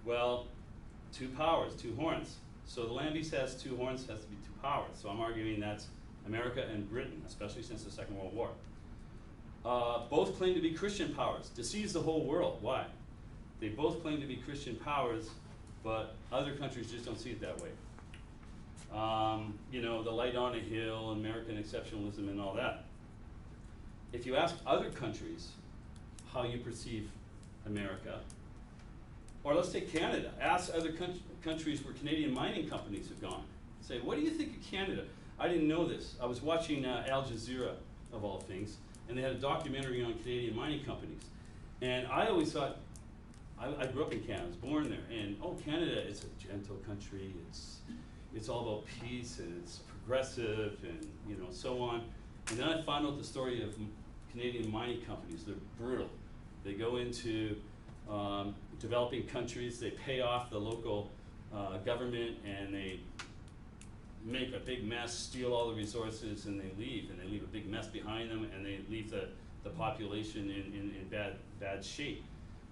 Well, 2 powers, 2 horns. So the land beast has 2 horns, has to be 2 powers. So I'm arguing that's America and Britain, especially since the Second World War. Both claim to be Christian powers, deceives the whole world. Why? They both claim to be Christian powers, but other countries just don't see it that way. The light on a hill, American exceptionalism and all that. If you ask other countries how you perceive America, or let's take Canada, ask other countries where Canadian mining companies have gone. Say, what do you think of Canada? I didn't know this. I was watching Al Jazeera, of all things, and they had a documentary on Canadian mining companies. And I always thought, I grew up in Canada, I was born there, and Canada is a gentle country, it's all about peace, and it's progressive, and so on. And then I found out the story of Canadian mining companies. They're brutal. They go into developing countries, they pay off the local government, and they make a big mess, steal all the resources, and they leave a big mess behind them, and they leave the population in bad shape.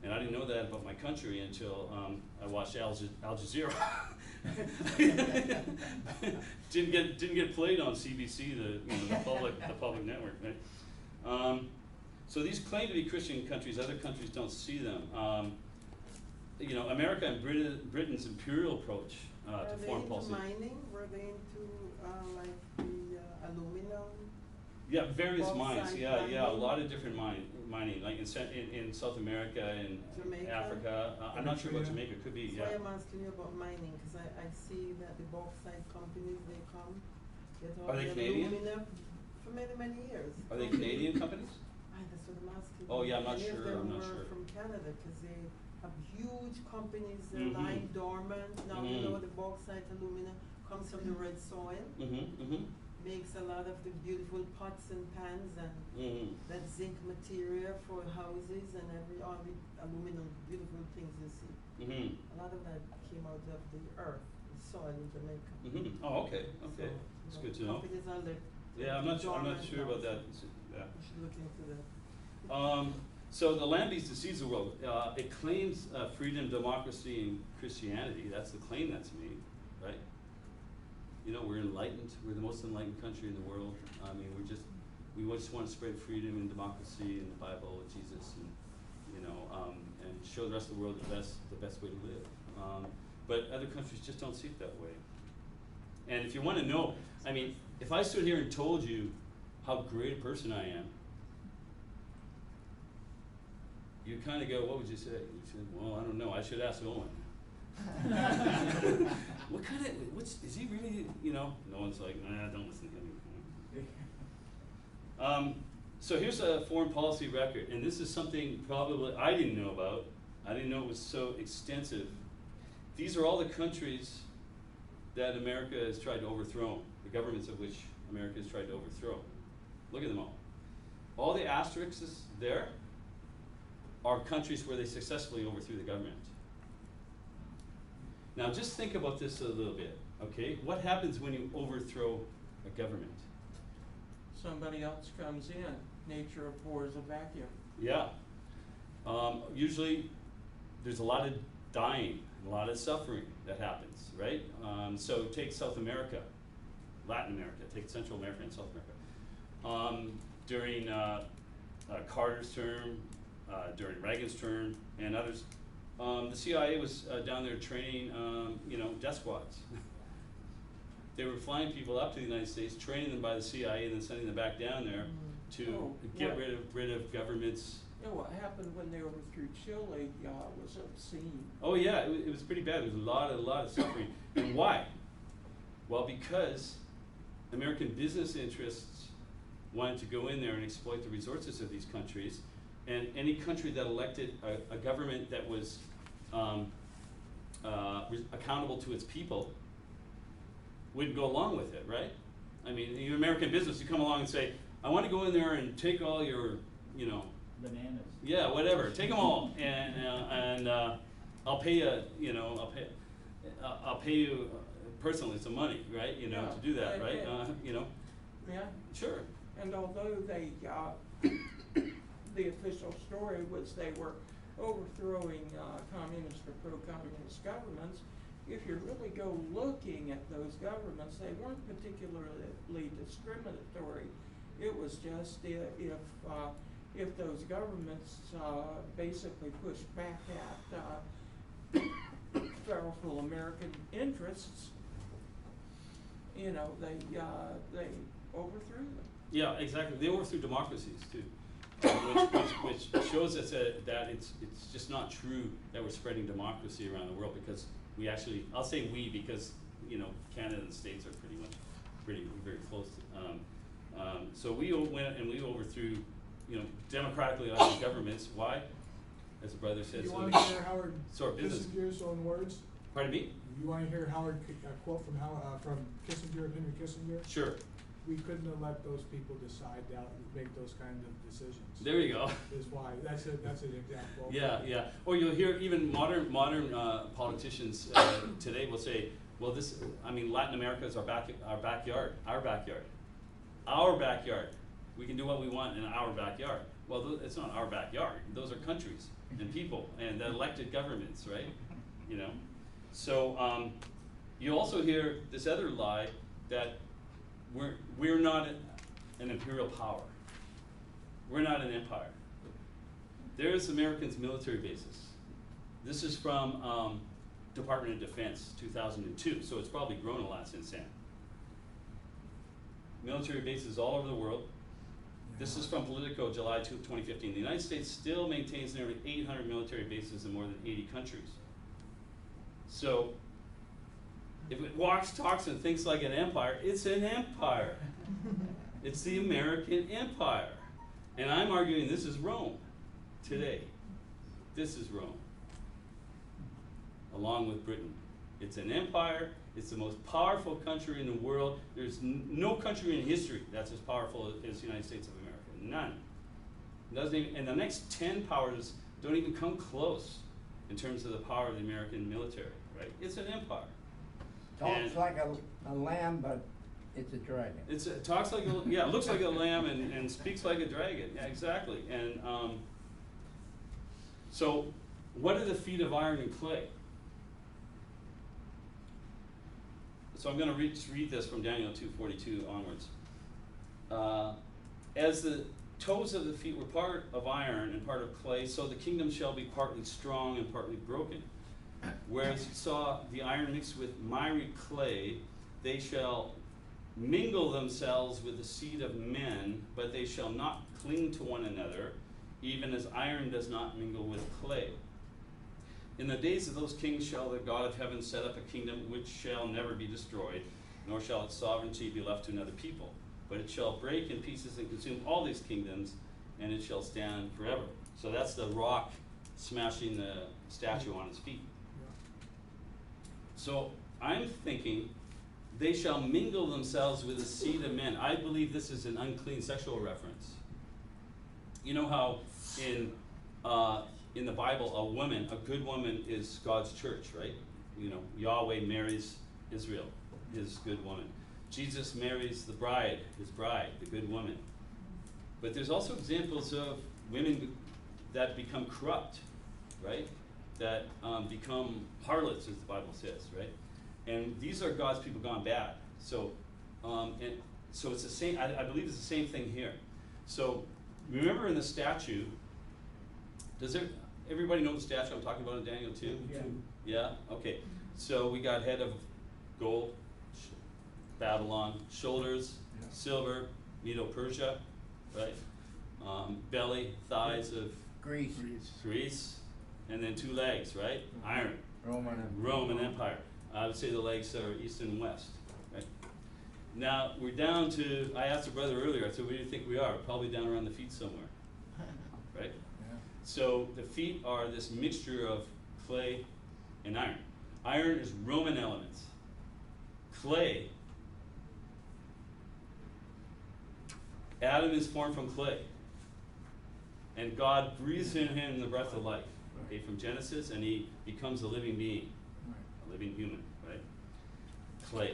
And I didn't know that about my country until I watched Al Jazeera. didn't get played on CBC, the public network, right? So these claim to be Christian countries. Other countries don't see them. America and Britain's imperial approach to foreign policy. Were they into mining? Were they into like the aluminum? Yeah, various Bauxite mines. Yeah, a mining? lot of different mining, like in South America and Jamaica? Africa. I'm not sure about Jamaica. Could be. That's Yeah. why I'm asking you about mining, because I see that the bauxite companies, they come, get all Are they the Canadian? aluminum for many, many years. Are they Canadian companies? That's what I'm asking. Oh, yeah, I'm not Many of sure, them I'm not were sure. from Canada, because they have huge companies that Mhm. lying dormant. Now you Mhm. know the bauxite aluminum comes from the red soil, makes a lot of the beautiful pots and pans and that zinc material for houses and all the aluminum beautiful things you see. A lot of that came out of the earth, the soil in Jamaica. Oh, okay, So, okay, you that's know, good to know. Companies are left. Yeah, I'm not dormant sure now, about so that, yeah. You should look into that. So the land beast deceives the world. It claims freedom, democracy, and Christianity. That's the claim that's made, right? You know, we're enlightened. We're the most enlightened country in the world. I mean, we just want to spread freedom and democracy and the Bible and Jesus, and and show the rest of the world the best way to live. But other countries just don't see it that way. And if you want to know, I mean, if I stood here and told you how great a person I am, you kind of go, what would you say? You said, well, I don't know. I should ask Owen. Is he really, No one's like, nah, don't listen to him. So here's a foreign policy record, and this is something probably I didn't know about. I didn't know it was so extensive. These are all the countries that America has tried to overthrow, the governments of which America has tried to overthrow. Look at them all. All the asterisks there are countries where they successfully overthrew the government. Now just think about this a little bit, okay? What happens when you overthrow a government? Somebody else comes in. Nature abhors a vacuum. Yeah. Usually there's a lot of dying, a lot of suffering that happens, right? So take South America, Latin America, take Central America and South America. During Carter's term, during Reagan's term, and others, the CIA was down there training, death squads. They were flying people up to the United States, training them by the CIA, and then sending them back down there to get rid of governments. You know, what happened when they overthrew Chile was obscene. Oh yeah, it was pretty bad. There was a lot of suffering. And why? Well, because American business interests wanted to go in there and exploit the resources of these countries, and any country that elected a government that was accountable to its people wouldn't go along with it, right? I mean, you American business, you come along and say, I want to go in there and take all your, Bananas. yeah, whatever, take them all, and I'll pay you, I'll pay you personally some money, right? Yeah, to do that, right? Yeah. Sure. And although they, the official story was they were overthrowing communist or pro-communist governments, if you really go looking at those governments, they weren't particularly discriminatory. It was just if those governments basically pushed back at powerful American interests, they overthrew them. Yeah, exactly. They overthrew democracies too, which shows us that it's just not true that we're spreading democracy around the world, because we actually, I'll say we because Canada and the States are very close. So we went and we overthrew democratically elected governments. Why? As the brother said. You so want to hear Howard business. Kissinger's own words? Pardon me? You want to hear Howard a quote from Kissinger, Henry Kissinger? Sure. We couldn't have let those people decide to make those kind of decisions. There you go. Is why that's an example. Yeah. Or you'll hear even modern politicians today will say, well, Latin America is our backyard. We can do what we want in our backyard. Well, it's not our backyard. Those are countries and people and elected governments, right? So you also hear this other lie that we're not an imperial power. We're not an empire. There's Americans' military bases. This is from Department of Defense, 2002, so it's probably grown a lot since then. Military bases all over the world. This is from Politico, July 2015. The United States still maintains nearly 800 military bases in more than 80 countries. So, if it walks, talks, and thinks like an empire, it's an empire. It's the American empire. And I'm arguing this is Rome today. This is Rome. along with Britain. It's an empire. It's the most powerful country in the world. There's no country in history that's as powerful as the United States of America. None. Doesn't even, and the next 10 powers don't even come close in terms of the power of the American military, right? It's an empire. Talks And- like a lamb, but it's a dragon. It talks like a, yeah, it looks like a lamb and speaks like a dragon. Yeah, exactly. And so, what are the feet of iron and clay? So I'm going to just read this from Daniel 2:42 onwards. As the toes of the feet were part of iron and part of clay, so the kingdom shall be partly strong and partly broken. Whereas you saw the iron mixed with miry clay, they shall mingle themselves with the seed of men, but they shall not cling to one another, even as iron does not mingle with clay. In the days of those kings shall the God of heaven set up a kingdom which shall never be destroyed, nor shall its sovereignty be left to another people. But it shall break in pieces and consume all these kingdoms, and it shall stand forever. So that's the rock smashing the statue on its feet. So I'm thinking they shall mingle themselves with the seed of men. I believe this is an unclean sexual reference. You know how in the Bible, a woman, a good woman is God's church, right? You know, Yahweh marries Israel, his good woman. Jesus marries the bride, his bride, the good woman. But there's also examples of women that become corrupt, right? That become harlots, as the Bible says, right? And these are God's people gone bad. So, so it's the same. I believe it's the same thing here. So, remember in the statue. Does everybody know the statue I'm talking about in Daniel 2? Yeah. Yeah. Okay. So we got head of gold, Babylon, shoulders, Yeah. silver, Medo-Persia, right? Belly, thighs of Greece, Greece, and then 2 legs, right? Iron. Roman Empire. I would say the legs are east and west, right? Now we're down to, I asked a brother earlier, I said, where do you think we are? Probably down around the feet somewhere, right? Yeah. So the feet are this mixture of clay and iron. Iron is Roman elements. Clay, Adam is formed from clay. And God breathes in him the breath of life, okay, from Genesis, and he becomes a living being. A living human, right? Clay.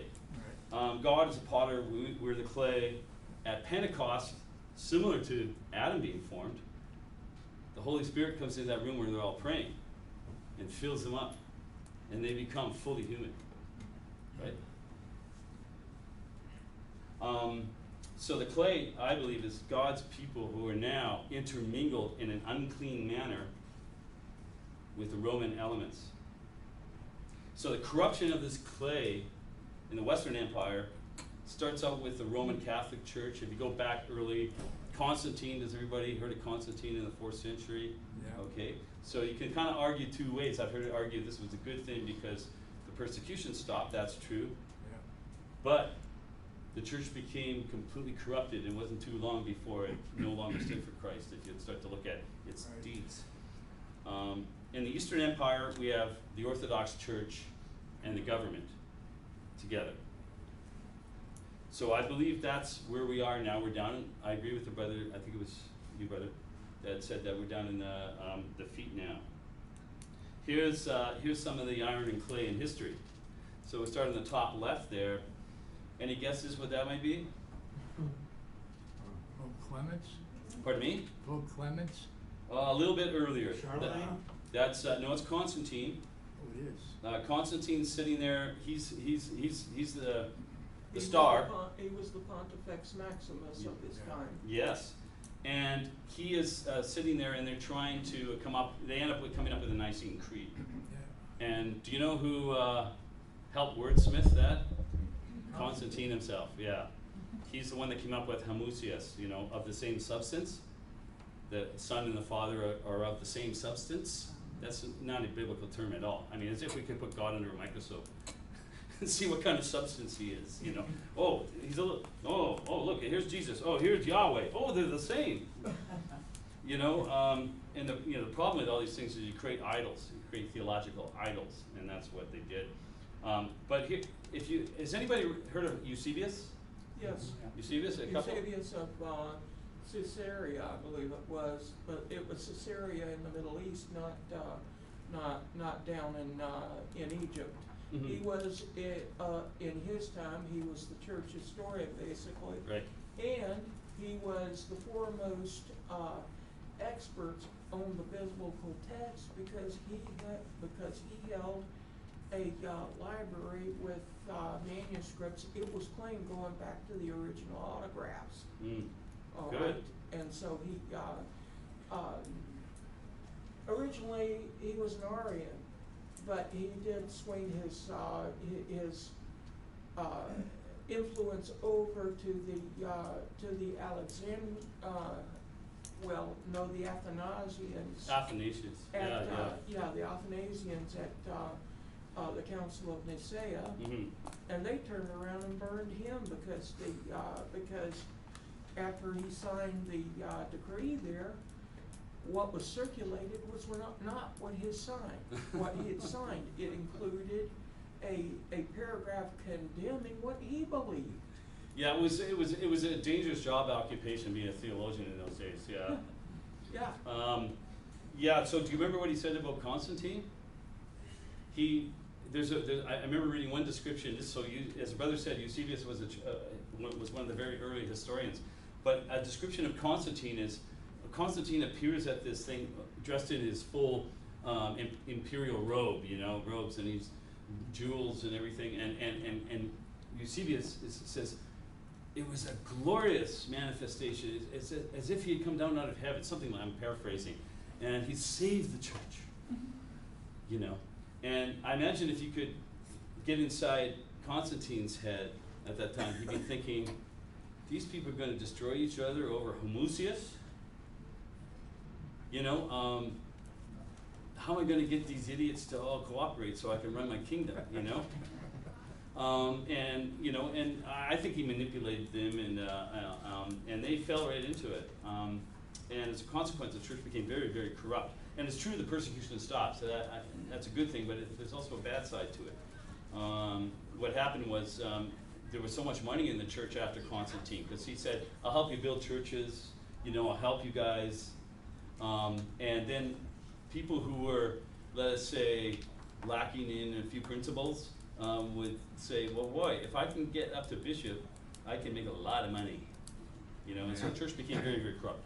Right. God is a potter, we're the clay. At Pentecost, similar to Adam being formed, the Holy Spirit comes into that room where they're all praying and fills them up, and they become fully human, right? So the clay, I believe, is God's people who are now intermingled in an unclean manner with the Roman elements. So the corruption of this clay in the Western Empire starts out with the Roman Catholic Church. If you go back early, Constantine, has everybody heard of Constantine in the 4th century? Yeah. Okay, so you can kind of argue 2 ways. I've heard it argued this was a good thing because the persecution stopped, that's true. Yeah. But the church became completely corrupted, and it wasn't too long before it no longer stood for Christ, if you'd start to look at its Right. deeds. In the Eastern Empire, we have the Orthodox Church and the government together. So I believe that's where we are now. We're down, I agree with the brother, I think it was you, brother, that said that we're down in the feet now. Here's some of the iron and clay in history. So we start on the top left there. Any guesses what that might be? Pope Clements? Pardon me? Pope Clements? A little bit earlier. Charlemagne? That's no, it's Constantine. Oh, it is. Constantine's sitting there. He's the He star. He was the Pontifex Maximus of his Yeah. time. Yes, and he is sitting there, and they're trying to come up. They end up coming up with a Nicene Creed. Yeah. And do you know who helped wordsmith that? Constantine himself. Yeah, he's the one that came up with homoousios. You know, of the same substance. The Son and the Father are of the same substance. That's not a biblical term at all. I mean, as if we could put God under a microscope and see what kind of substance he is. You know, oh, he's a little. Oh, look, here's Jesus. Oh, here's Yahweh. Oh, they're the same. And the problem with all these things is you create idols, you create theological idols, and that's what they did. But here, has anybody heard of Eusebius? Yes. Eusebius, a couple? Eusebius of Caesarea, I believe it was, but it was Caesarea in the Middle East, not down in Egypt. Mhm. He was in his time. He was the church historian, basically. Right. And he was the foremost expert on the biblical text because he held a library with manuscripts. It was claimed going back to the original autographs. Mm. All Good. right. And so he originally he was an Arian, but he did swing his influence over to the the Athanasians. Athanasius. The Athanasians at the Council of Nicaea, Mm-hmm. and they turned around and burned him because after he signed the decree there, what was circulated was not what what he had signed. It included a paragraph condemning what he believed. Yeah, it was a dangerous job occupation being a theologian in those days. Yeah. Yeah. So do you remember what he said about Constantine? I remember reading one description. As the brother said, Eusebius was one of the very early historians. But a description of Constantine is Constantine appears at this thing dressed in his full imperial robe, robes, and he's jewels and everything. And Eusebius says it was a glorious manifestation. It's as if he had come down out of heaven. Something like, I'm paraphrasing, and he saved the church. And I imagine if you could get inside Constantine's head at that time, he'd be thinking, these people are going to destroy each other over Homoousius. How am I going to get these idiots to all cooperate so I can run my kingdom? And I think he manipulated them, and they fell right into it. And as a consequence, the church became very, very corrupt. And it's true the persecution stopped, so that's a good thing, but there's also a bad side to it. What happened was there was so much money in the church after Constantine, because he said, I'll help you build churches, I'll help you guys. And then people who were, let us say, lacking in a few principles would say, well, boy, if I can get up to bishop, I can make a lot of money. And so the church became very, very corrupt.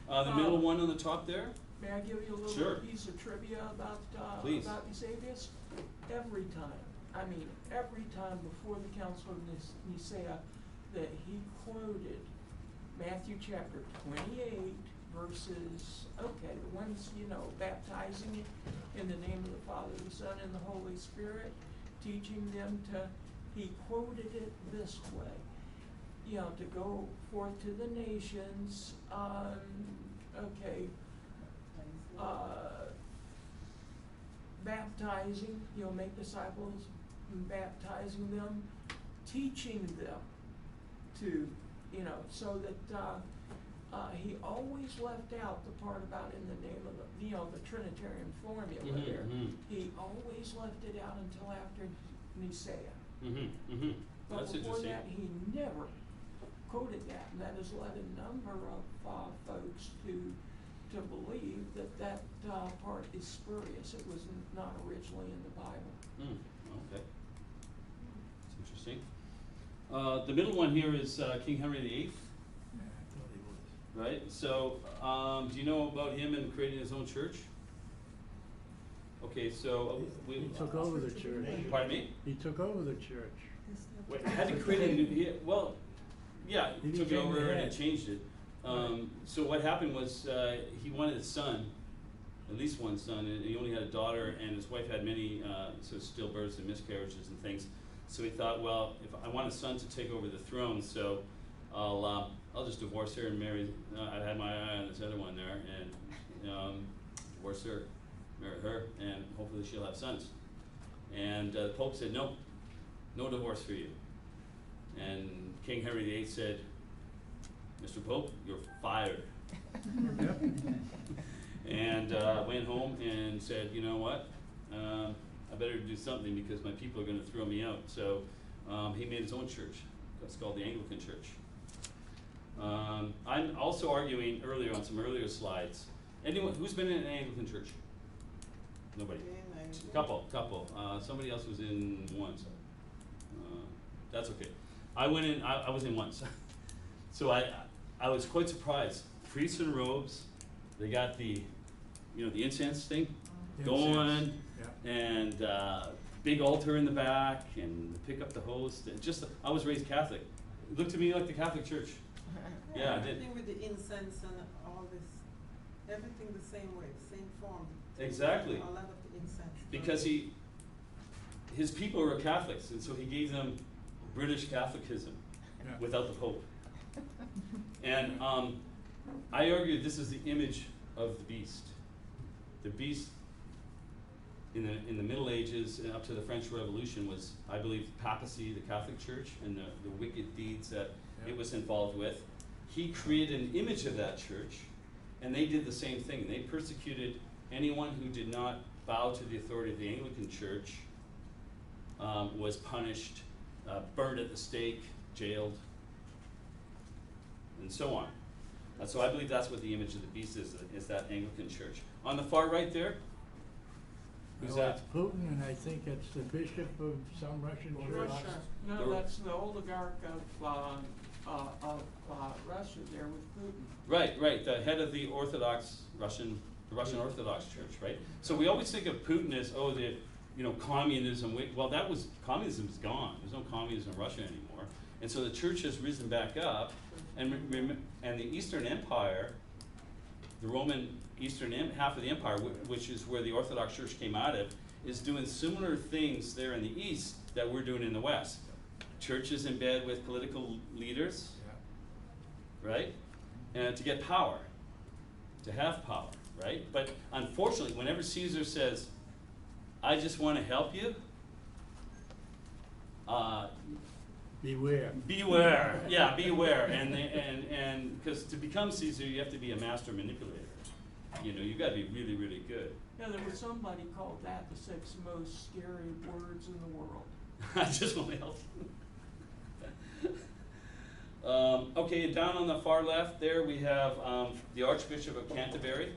The middle one on the top there? May I give you a little Sure. piece of trivia about Please. Eusebius? Every time before the Council of Nicaea that he quoted Matthew chapter 28 verses, the ones, baptizing in the name of the Father, the Son, and the Holy Spirit, teaching them he quoted it this way, to go forth to the nations, baptizing, make disciples, baptizing them, teaching them to, so that he always left out the part about in the name of the Trinitarian formula there. He always left it out until after Nicaea. But That's before interesting. that, he never quoted that, and that has led a number of folks to believe that part is spurious. It was not originally in the Bible. Okay. That's interesting. The middle one here is King Henry VIII. Right? So, do you know about him and creating his own church? Okay, so He took over the church. Pardon me? He took over the church. Wait, had to create a new. He He took it became the over and head. changed it. So what happened was he wanted a son, at least one son, and he only had a daughter, and his wife had many sort of stillbirths and miscarriages and things. So he thought, well, if I want a son to take over the throne, so I'll just divorce her and marry. I had my eye on this other one there, and divorce her, marry her, and hopefully she'll have sons. And the Pope said, no divorce for you. And King Henry VIII said, Mr. Pope, you're fired. And went home and said, you know what, I better do something because my people are gonna throw me out. So he made his own church. It's called the Anglican Church. I'm also arguing earlier on some earlier slides. Anyone, who's been in an Anglican church? Nobody. Couple. Somebody else was in once. That's okay. I went in, I was in once. So I was quite surprised. Priests in robes, they got the, you know, the incense thing going, Yeah. and big altar in the back, and pick up the host. And just, I was raised Catholic. It looked to me like the Catholic Church. Yeah, it did. Everything with the incense and all this, everything the same way, same form. Exactly. A lot of the incense. Because his people were Catholics, and so he gave them British Catholicism Yeah. without the Pope. And I argue this is the image of the beast. The beast in the Middle Ages and up to the French Revolution was, I believe, papacy, the Catholic Church, and the wicked deeds that Yeah. it was involved with. He created an image of that church, and they did the same thing. They persecuted anyone who did not bow to the authority of the Anglican Church, was punished, burned at the stake, jailed, and so on. So I believe that's what the image of the beast is that Anglican Church. On the far right there, who's Well, that? it's Putin, and I think it's the bishop of some Russian church. Russia. No, that's the oligarch of Russia there with Putin. Right, the head of the Orthodox Russian Orthodox Church, right? So we always think of Putin as, communism. Well, communism is gone. There's no communism in Russia anymore. And so the church has risen back up, and the Eastern Empire, the Roman Eastern half of the empire, which is where the Orthodox Church came out of, is doing similar things there in the East that we're doing in the West. Churches in bed with political leaders, right? And to get power, to have power, right? But unfortunately, whenever Caesar says, I just want to help you, Beware. beware. Yeah, beware. And because to become Caesar, you have to be a master manipulator. You know, you got to be really, really good. Yeah, there was somebody called that the 6 most scary words in the world. I just want to help you. Okay, down on the far left there we have the Archbishop of Canterbury.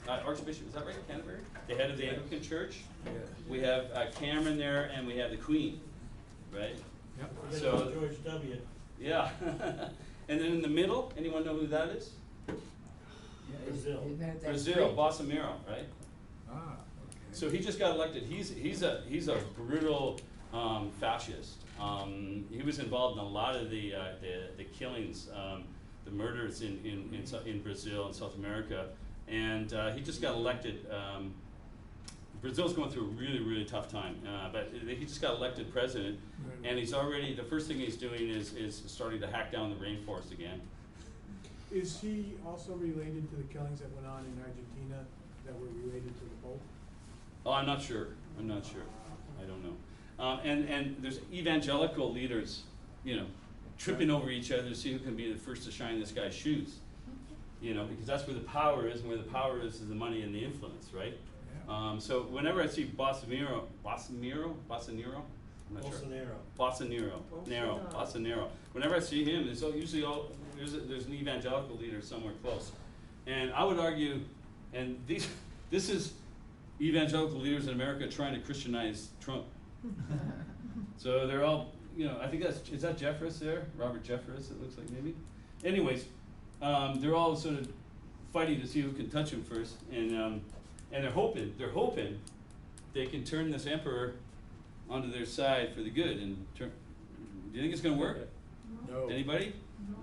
Archbishop, is that right? Canterbury? The head of the Anglican Church. Yes. We have Cameron there, and we have the Queen, right? Yep. So- George W. Yeah. And then in the middle, anyone know who that is? Brazil. Isn't that Brazil, great? Bolsonaro, right? Okay. So he just got elected. He's a brutal fascist. He was involved in a lot of the killings, the murders in Brazil and South America, and he just got elected. Brazil's going through a really, really tough time, but he just got elected president, Right. and he's already, the first thing he's doing is starting to hack down the rainforest again. Is he also related to the killings that went on in Argentina that were related to the Pope? Oh, I'm not sure. I don't know. And there's evangelical leaders, tripping over each other to see who can be the first to shine this guy's shoes. Because that's where the power is, and where the power is the money and the influence, right? Yeah. So whenever I see Bolsonaro, I'm not sure. Bolsonaro. Whenever I see him, there's an evangelical leader somewhere close, and I would argue, and this is evangelical leaders in America trying to Christianize Trump. So they're all, I think is that Jeffress there? Robert Jeffress, it looks like maybe. Anyways, they're all sort of fighting to see who can touch him first, and they're hoping they can turn this emperor onto their side for the good. And do you think it's going to work? No. Anybody? No.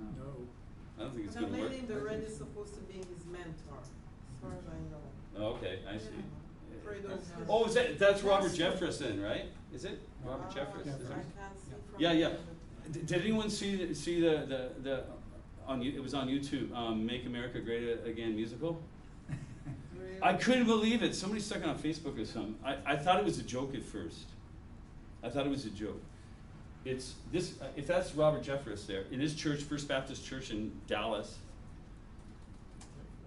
I don't think it's But going to work. maybe the red is supposed to be his mentor, as far as I know. Oh, okay, I see. Fredo's his- Oh, that's Robert Jeffress then, right? Is it Robert Jeffress? I Is it? can't see from. Yeah, yeah. the- Did anyone see the it was on YouTube, Make America Great Again musical? Really? I couldn't believe it. Somebody stuck it on Facebook or something. I thought it was a joke at first. I thought it was a joke. It's this, if that's Robert Jeffress there, in his church, First Baptist Church in Dallas,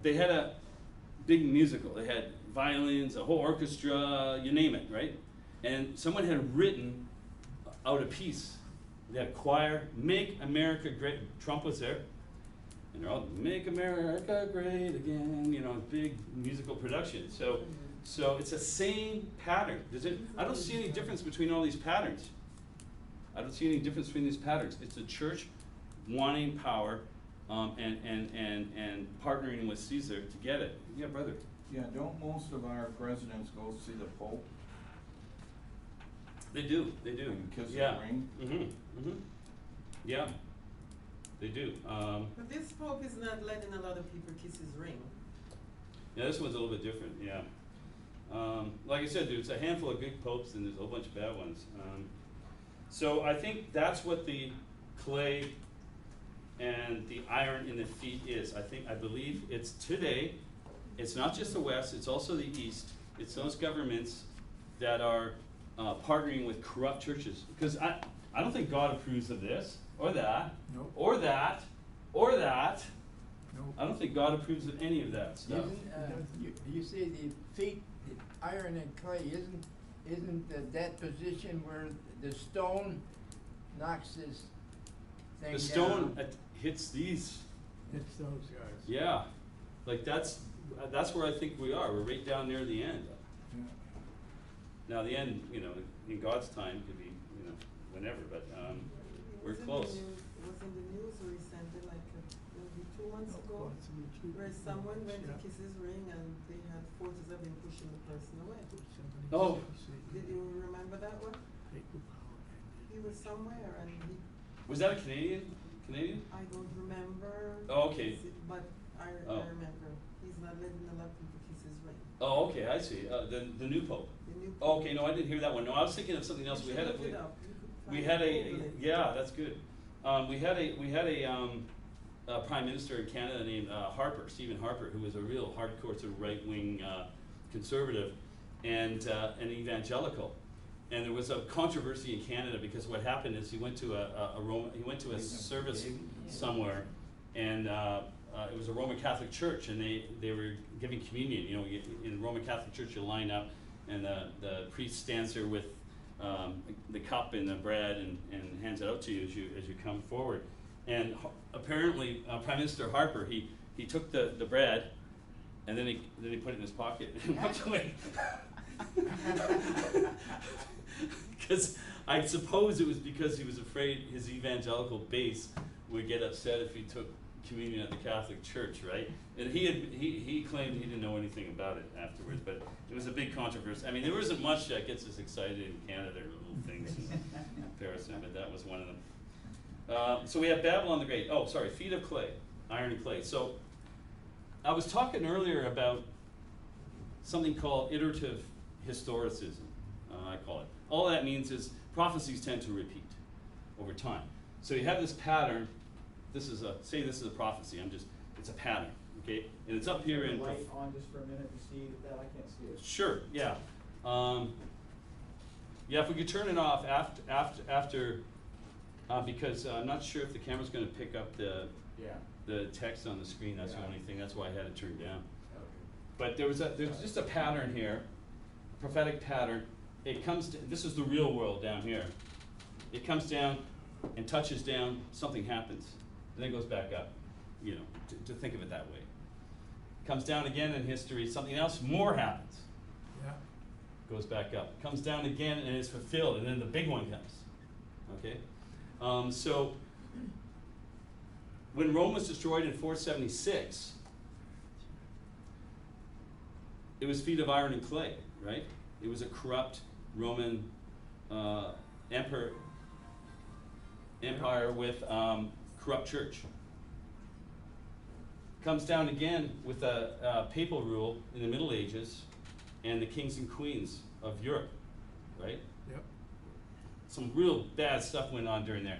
they had a big musical. They had violins, a whole orchestra, you name it, right? And someone had written out a piece. They had a choir, Make America Great. Trump was there. And they're all, Make America Great Again, you know, big musical production. So it's the same pattern. I don't see any difference between all these patterns. I don't see any difference between these patterns. It's the church wanting power and partnering with Caesar to get it. Yeah, brother. Yeah, don't most of our presidents go see the Pope They do. and kiss Yeah. the ring? Yeah, they do. But this Pope is not letting a lot of people kiss his ring. Yeah, this one's a little bit different, yeah. Like I said, there's a handful of good popes and there's a whole bunch of bad ones. So I think that's what the clay and the iron in the feet is. I believe it's today. It's not just the West, it's also the East. It's those governments that are partnering with corrupt churches. Because I don't think God approves of this, or that, Nope. or that, or that. Nope. I don't think God approves of any of that stuff. You see the feet, the iron and clay, isn't that position where the stone knocks this thing down? The stone hits these. It's those guys. Yeah, like that's where I think we are. We're right down near the end. Yeah. Now the end, you know, in God's time could be, you know, whenever, but we're close. It was in the news recently, like maybe 2 months ago, where someone went to kiss his ring and they had photos of him pushing the person away. Oh. Did you remember that one? He was somewhere and Was that a Canadian? I don't remember. Oh, okay. But I Oh. remember. He's not letting a lot of people kiss his ring. Oh, okay, I see. The new pope. The new Oh, okay, no, I didn't hear that one. No, I was thinking of something else. You We should had look it up. You could we find had it, Google a it. yeah, that's good. We had a prime minister in Canada named Stephen Harper, who was a real hardcore sort of right-wing conservative and an evangelical. And there was a controversy in Canada because what happened is he went to a service somewhere, and it was a Roman Catholic church, and they were giving communion. You know, in a Roman Catholic church, you line up, and the priest stands there with the cup and the bread and hands it out to you as you come forward. And apparently, Prime Minister Harper, he took the bread, and then he put it in his pocket and walked away. Because I suppose it was because he was afraid his evangelical base would get upset if he took communion at the Catholic Church, right? And he claimed he didn't know anything about it afterwards, but it was a big controversy. I mean, there isn't much that gets us excited in Canada, little things in comparison, but that was one of them. So we have Babylon the Great. Oh, sorry, feet of clay, iron and clay. So I was talking earlier about something called iterative historicism, I call it. All that means is prophecies tend to repeat over time. So you have this pattern. Say this is a prophecy. It's a pattern, okay? And it's up here in. Light on just for a minute to see that. I can't see it. Sure. Yeah. Yeah. If we could turn it off after, because I'm not sure if the camera's going to pick up the text on the screen. That's the only thing. That's why I had it turned down. But there's just a pattern here, a prophetic pattern. It comes to, this is the real world down here. It comes down and touches down, something happens, and then goes back up, you know, to think of it that way. Comes down again in history, something else more happens. Yeah. Goes back up. Comes down again and is fulfilled, and then the big one comes. Okay? So when Rome was destroyed in 476, it was feet of iron and clay, right? It was a corrupt Roman empire with corrupt church. Comes down again with a papal rule in the Middle Ages and the kings and queens of Europe, right? Yep. Some real bad stuff went on during there.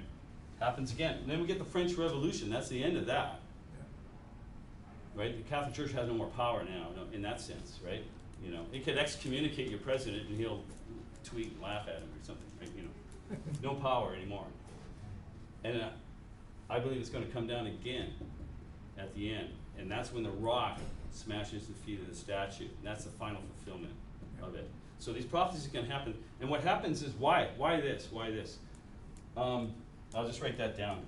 Happens again. And then we get the French Revolution. That's the end of that. Yeah. Right? The Catholic Church has no more power now, in that sense, right? You know, it could excommunicate your president and he'll tweet and laugh at him or something, right? You know, no power anymore. And I believe it's going to come down again at the end. And that's when the rock smashes the feet of the statue. And that's the final fulfillment of it. So these prophecies can happen. And what happens is, why? Why this? Why this? I'll just write that down.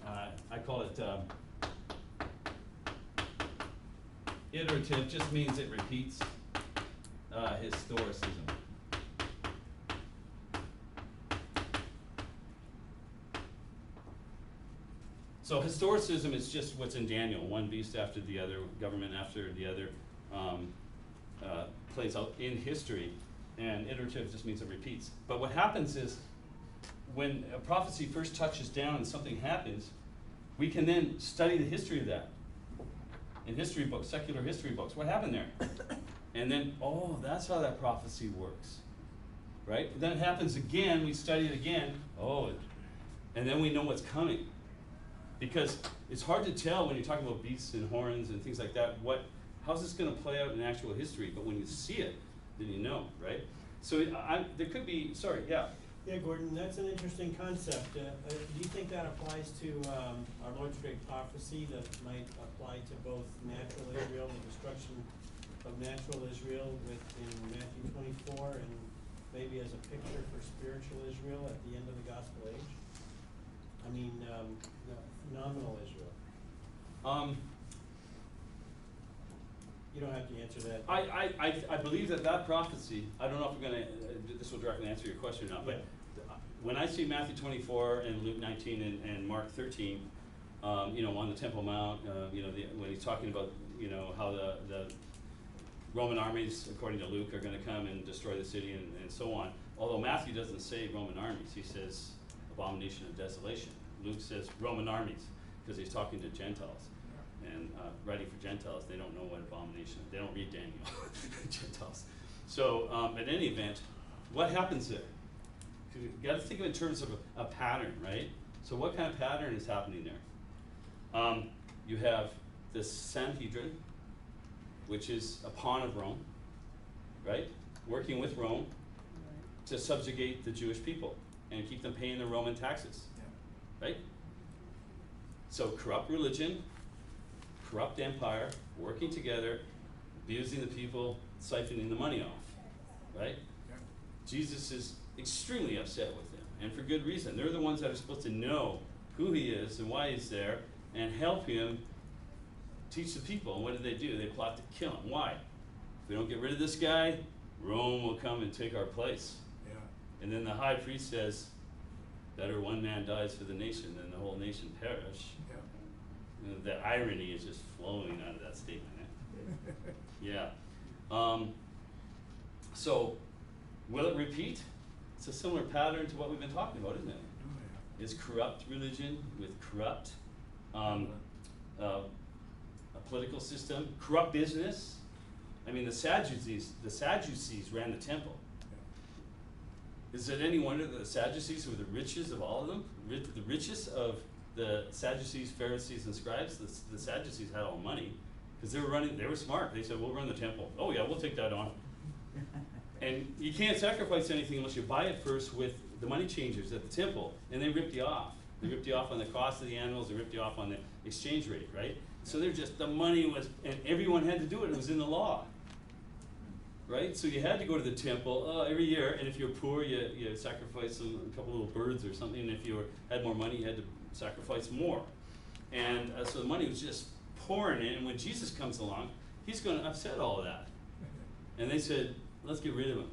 I call it iterative, just means it repeats. Historicism. So historicism is just what's in Daniel, one beast after the other, government after the other, plays out in history, and iterative just means it repeats. But what happens is, when a prophecy first touches down and something happens, we can then study the history of that. In history books, secular history books, what happened there? And then, oh, that's how that prophecy works, right? Then it happens again, we study it again, and then we know what's coming. Because it's hard to tell when you're talking about beasts and horns and things like that, how's this gonna play out in actual history? But when you see it, then you know, right? So there could be, sorry, yeah. Yeah, Gordon, that's an interesting concept. Do you think that applies to our Lord's great prophecy that might apply to both natural Israel, the destruction of natural Israel in Matthew 24, and maybe as a picture for spiritual Israel at the end of the gospel age? I mean, nominal Israel. You don't have to answer that. I believe that prophecy, I don't know if we're gonna, this will directly answer your question or not, but when I see Matthew 24 and Luke 19 and Mark 13, on the Temple Mount, when he's talking about, how the Roman armies, according to Luke, are gonna come and destroy the city and so on. Although Matthew doesn't say Roman armies, he says abomination of desolation. Luke says Roman armies, because he's talking to Gentiles. And writing for Gentiles, they don't know what abomination, they don't read Daniel, Gentiles. So at any event, what happens there? You gotta think of it in terms of a pattern, right? So what kind of pattern is happening there? You have the Sanhedrin, which is a pawn of Rome, right? Working with Rome to subjugate the Jewish people and keep them paying the Roman taxes, right? So corrupt religion, corrupt empire, working together, abusing the people, siphoning the money off, right? Yeah. Jesus is extremely upset with them, and for good reason. They're the ones that are supposed to know who he is and why he's there, and help him teach the people. And what do? They plot to kill him. Why? If we don't get rid of this guy, Rome will come and take our place. Yeah. And then the high priest says, better one man dies for the nation than the whole nation perish. Yeah. And the irony is just flowing out of that statement. Yeah. So, will it repeat? It's a similar pattern to what we've been talking about, isn't it? Oh, yeah. Is corrupt religion with corrupt a political system, corrupt business. I mean, the Sadducees ran the temple. Is it any wonder that the Sadducees were the richest of all of them? The richest of the Sadducees, Pharisees, and scribes? The Sadducees had all money because they were smart. They said, we'll run the temple. Oh yeah, we'll take that on. And you can't sacrifice anything unless you buy it first with the money changers at the temple, and they ripped you off. They ripped you off on the cost of the animals, they ripped you off on the exchange rate, right? So the money was, and everyone had to do it, it was in the law. Right? So you had to go to the temple every year, and if you were poor, you sacrificed a couple little birds or something, and if you had more money, you had to sacrifice more. And so the money was just pouring in, and when Jesus comes along, he's going to upset all of that. And they said, let's get rid of him.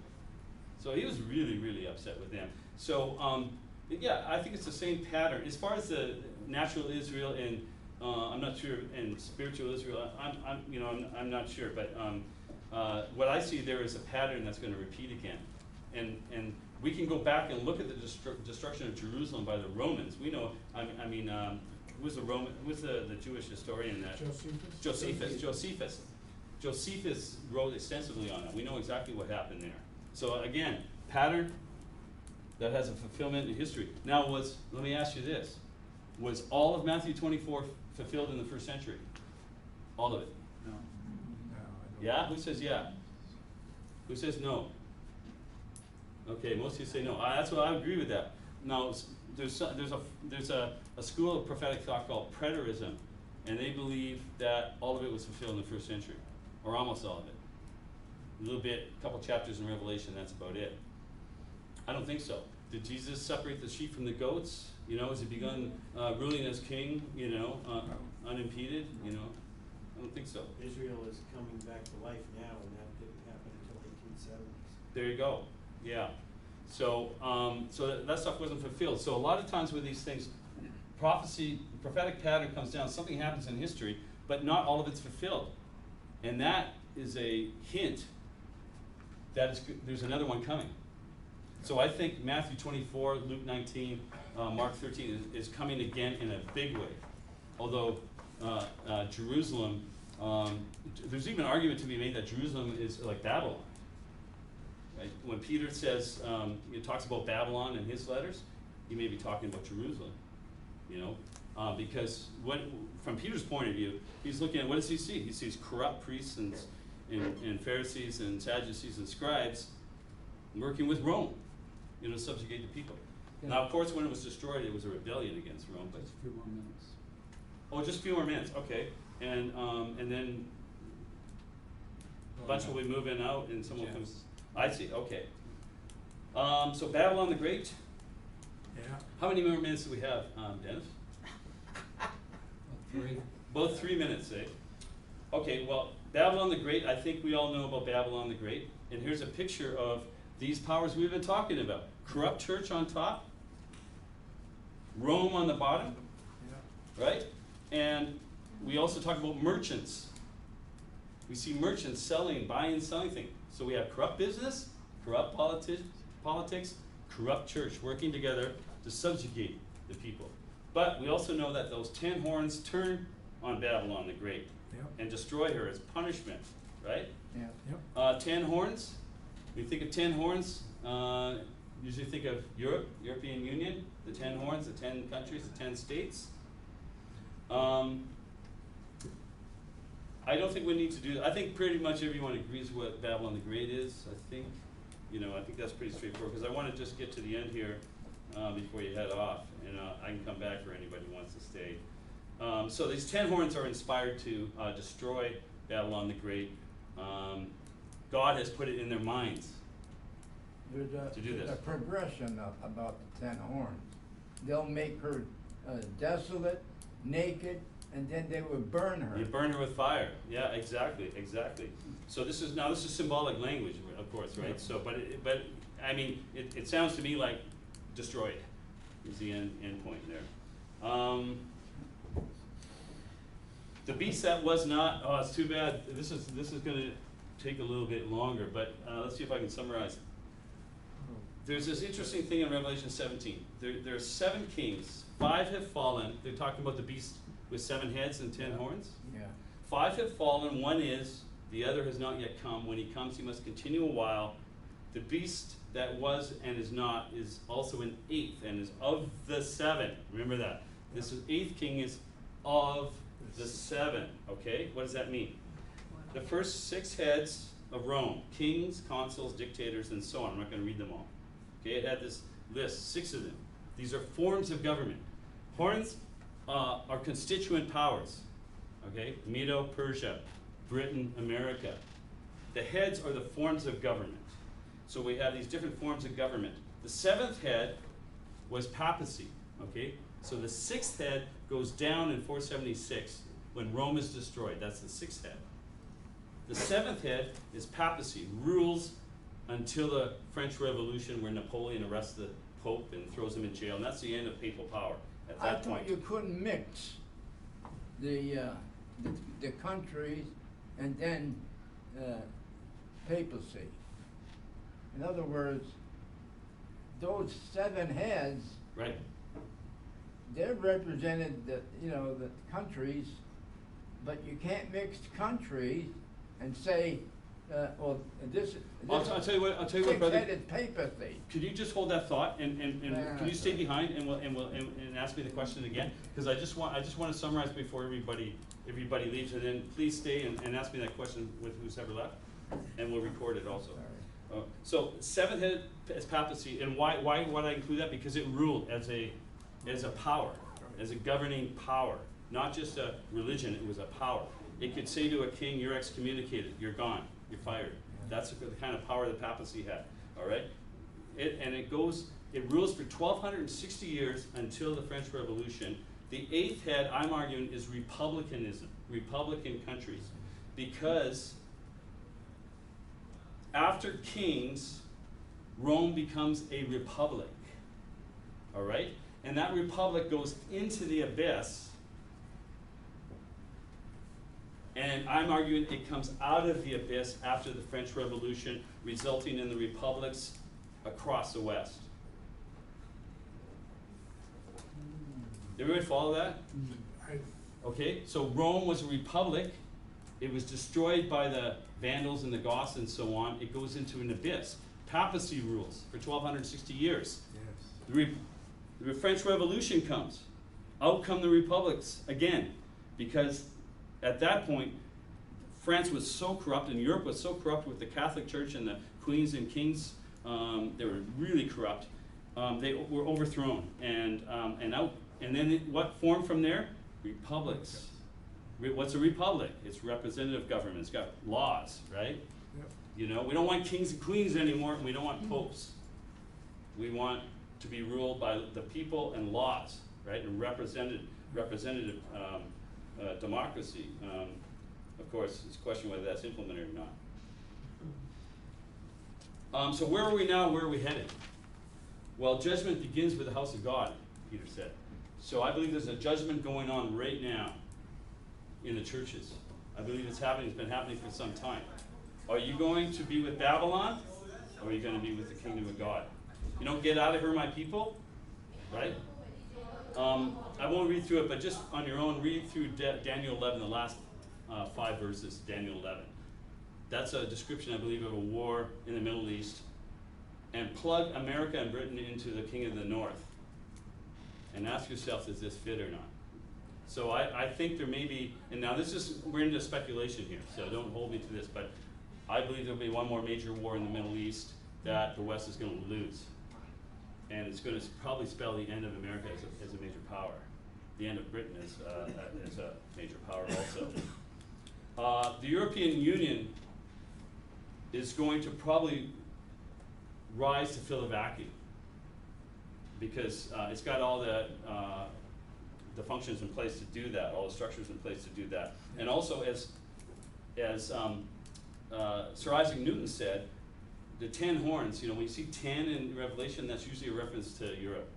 So he was really, really upset with them. So yeah, I think it's the same pattern. As far as the natural Israel and I'm not sure, and spiritual Israel, I'm not sure, but what I see there is a pattern that's going to repeat again. And we can go back and look at the destruction of Jerusalem by the Romans. We know, who was the Jewish historian that? Josephus. Josephus wrote extensively on it. We know exactly what happened there. So again, pattern that has a fulfillment in history. Now let me ask you this. Was all of Matthew 24 fulfilled in the first century? All of it? No. No, I don't. Yeah? Who says yeah? Who says no? Okay, most of you say no. That's what I agree with that. Now, there's a school of prophetic thought called preterism, and they believe that all of it was fulfilled in the first century, or almost all of it. A little bit, a couple chapters in Revelation, that's about it. I don't think so. Did Jesus separate the sheep from the goats? You know, has he begun ruling as king, you know, unimpeded? You know, I don't think so. Israel is coming back to life now, and that didn't happen until 1870s. There you go. Yeah. So, that stuff wasn't fulfilled. So a lot of times with these things, prophecy, prophetic pattern comes down, something happens in history, but not all of it's fulfilled. And that is a hint that there's another one coming. So I think Matthew 24, Luke 19, Mark 13 is coming again in a big way. Although Jerusalem, there's even an argument to be made that Jerusalem is like Babylon. Right? When Peter says, he talks about Babylon in his letters, he may be talking about Jerusalem. You know, because from Peter's point of view, he's looking at, what does he see? He sees corrupt priests and Pharisees and Sadducees and scribes working with Rome, you know, to subjugate the people. Yeah. Now, of course, when it was destroyed, it was a rebellion against Rome. But Just a few more minutes. oh, just a few more minutes, okay. And then a bunch will be moving out, and someone comes. I see. Okay. So Babylon the Great. Yeah. How many more minutes do we have, Dennis? About 3. Both 3 minutes, eh? Okay, well, Babylon the Great, I think we all know about Babylon the Great. And here's a picture of these powers we've been talking about. Corrupt church on top, Rome on the bottom, Yeah. right? And we also talk about merchants. We see merchants selling, buying and selling things. So we have corrupt business, corrupt politics, corrupt church working together to subjugate the people. But we also know that those 10 horns turn on Babylon the Great Yep. and destroy her as punishment, right? Yeah. Yep. 10 horns, we think of 10 horns, usually think of Europe, European Union, the 10 horns, the 10 countries, the 10 states. I don't think we need to do that. I think pretty much everyone agrees what Babylon the Great is. I think, you know, I think that's pretty straightforward, because I want to just get to the end here before you head off, and I can come back for anybody who wants to stay. So these 10 horns are inspired to destroy Babylon the Great. God has put it in their minds. There's To do there's this. a progression about the 10 horns. They'll make her desolate, naked, and then they will burn her. You burn her with fire. Yeah, exactly, exactly. So this is symbolic language, of course, right? Yeah. So, but I mean, it sounds to me like destroyed is the end point there. The beast that was not. Oh, it's too bad. This is going to take a little bit longer, but let's see if I can summarize. There's this interesting thing in Revelation 17. There are 7 kings. 5 have fallen. They're talking about the beast with 7 heads and 10 horns. Yeah. 5 have fallen, 1 is, the other has not yet come. When he comes, he must continue a while. The beast that was and is not is also an 8th and is of the 7. Remember that. This is 8th king is of the 7. Okay? What does that mean? The first 6 heads of Rome, kings, consuls, dictators, and so on. I'm not going to read them all. Okay? It had this list, 6 of them. These are forms of government. Horns are constituent powers. Okay? Medo, Persia, Britain, America. The heads are the forms of government. So we have these different forms of government. The 7th head was papacy. Okay? So the 6th head goes down in 476 when Rome is destroyed. That's the 6th head. The 7th head is papacy, rules until the French Revolution, where Napoleon arrests the Pope and throws him in jail, and that's the end of papal power at I that thought point. you couldn't mix the countries and then papacy. In other words, those 7 heads, Right? they're represented the countries, but you can't mix countries and say, well, this I'll tell you what, brother. 6-headed papacy. Could you just hold that thought and Yeah. can you stay behind and ask me the question again? Because I just want to summarize before everybody leaves, and then please stay and ask me that question with who's ever left, and we'll record it also. Sorry. So 7th head is papacy, and why would I include that? Because it ruled as a power, as a governing power. not just a religion, it was a power. It could say to a king, you're excommunicated, you're gone, you're fired. That's the kind of power the papacy had, all right? It rules for 1,260 years until the French Revolution. The eighth head, I'm arguing, is republicanism, republican countries, because after kings, Rome becomes a republic, all right? And that republic goes into the abyss, and I'm arguing it comes out of the abyss after the French Revolution, resulting in the republics across the West. Everybody follow that? Okay, so Rome was a republic. It was destroyed by the Vandals and the Goths and so on. It goes into an abyss. Papacy rules for 1,260 years. Yes. The French Revolution comes. Out come the republics again, because at that point, France was so corrupt and Europe was so corrupt with the Catholic Church and the queens and kings. They were really corrupt. They were overthrown and out. And then what formed from there? Republics. What's a republic? It's representative government. It's got laws, right? Yep. You know, we don't want kings and queens anymore, and we don't want popes. We want to be ruled by the people and laws, right? And representative democracy. Of course, it's a question whether that's implemented or not. So where are we now? Where are we headed? Well, judgment begins with the house of God, Peter said. So I believe there's a judgment going on right now in the churches. I believe it's happening. It's been happening for some time. Are you going to be with Babylon, or are you going to be with the kingdom of God? You don't get out of her, my people, right? I won't read through it, but just on your own, read through Daniel 11, the last 5 verses, Daniel 11. That's a description, I believe, of a war in the Middle East. And plug America and Britain into the king of the north. And ask yourself, does this fit or not? So I think there may be, and now we're into speculation here, so don't hold me to this, but I believe there'll be one more major war in the Middle East that the West is going to lose. And it's going to probably spell the end of America as a major power. The end of Britain as a major power also. The European Union is going to probably rise to fill a vacuum, because it's got all the functions in place to do that, all the structures in place to do that. And also, as Sir Isaac Newton said, the 10 horns, you know, when you see 10 in Revelation, that's usually a reference to Europe.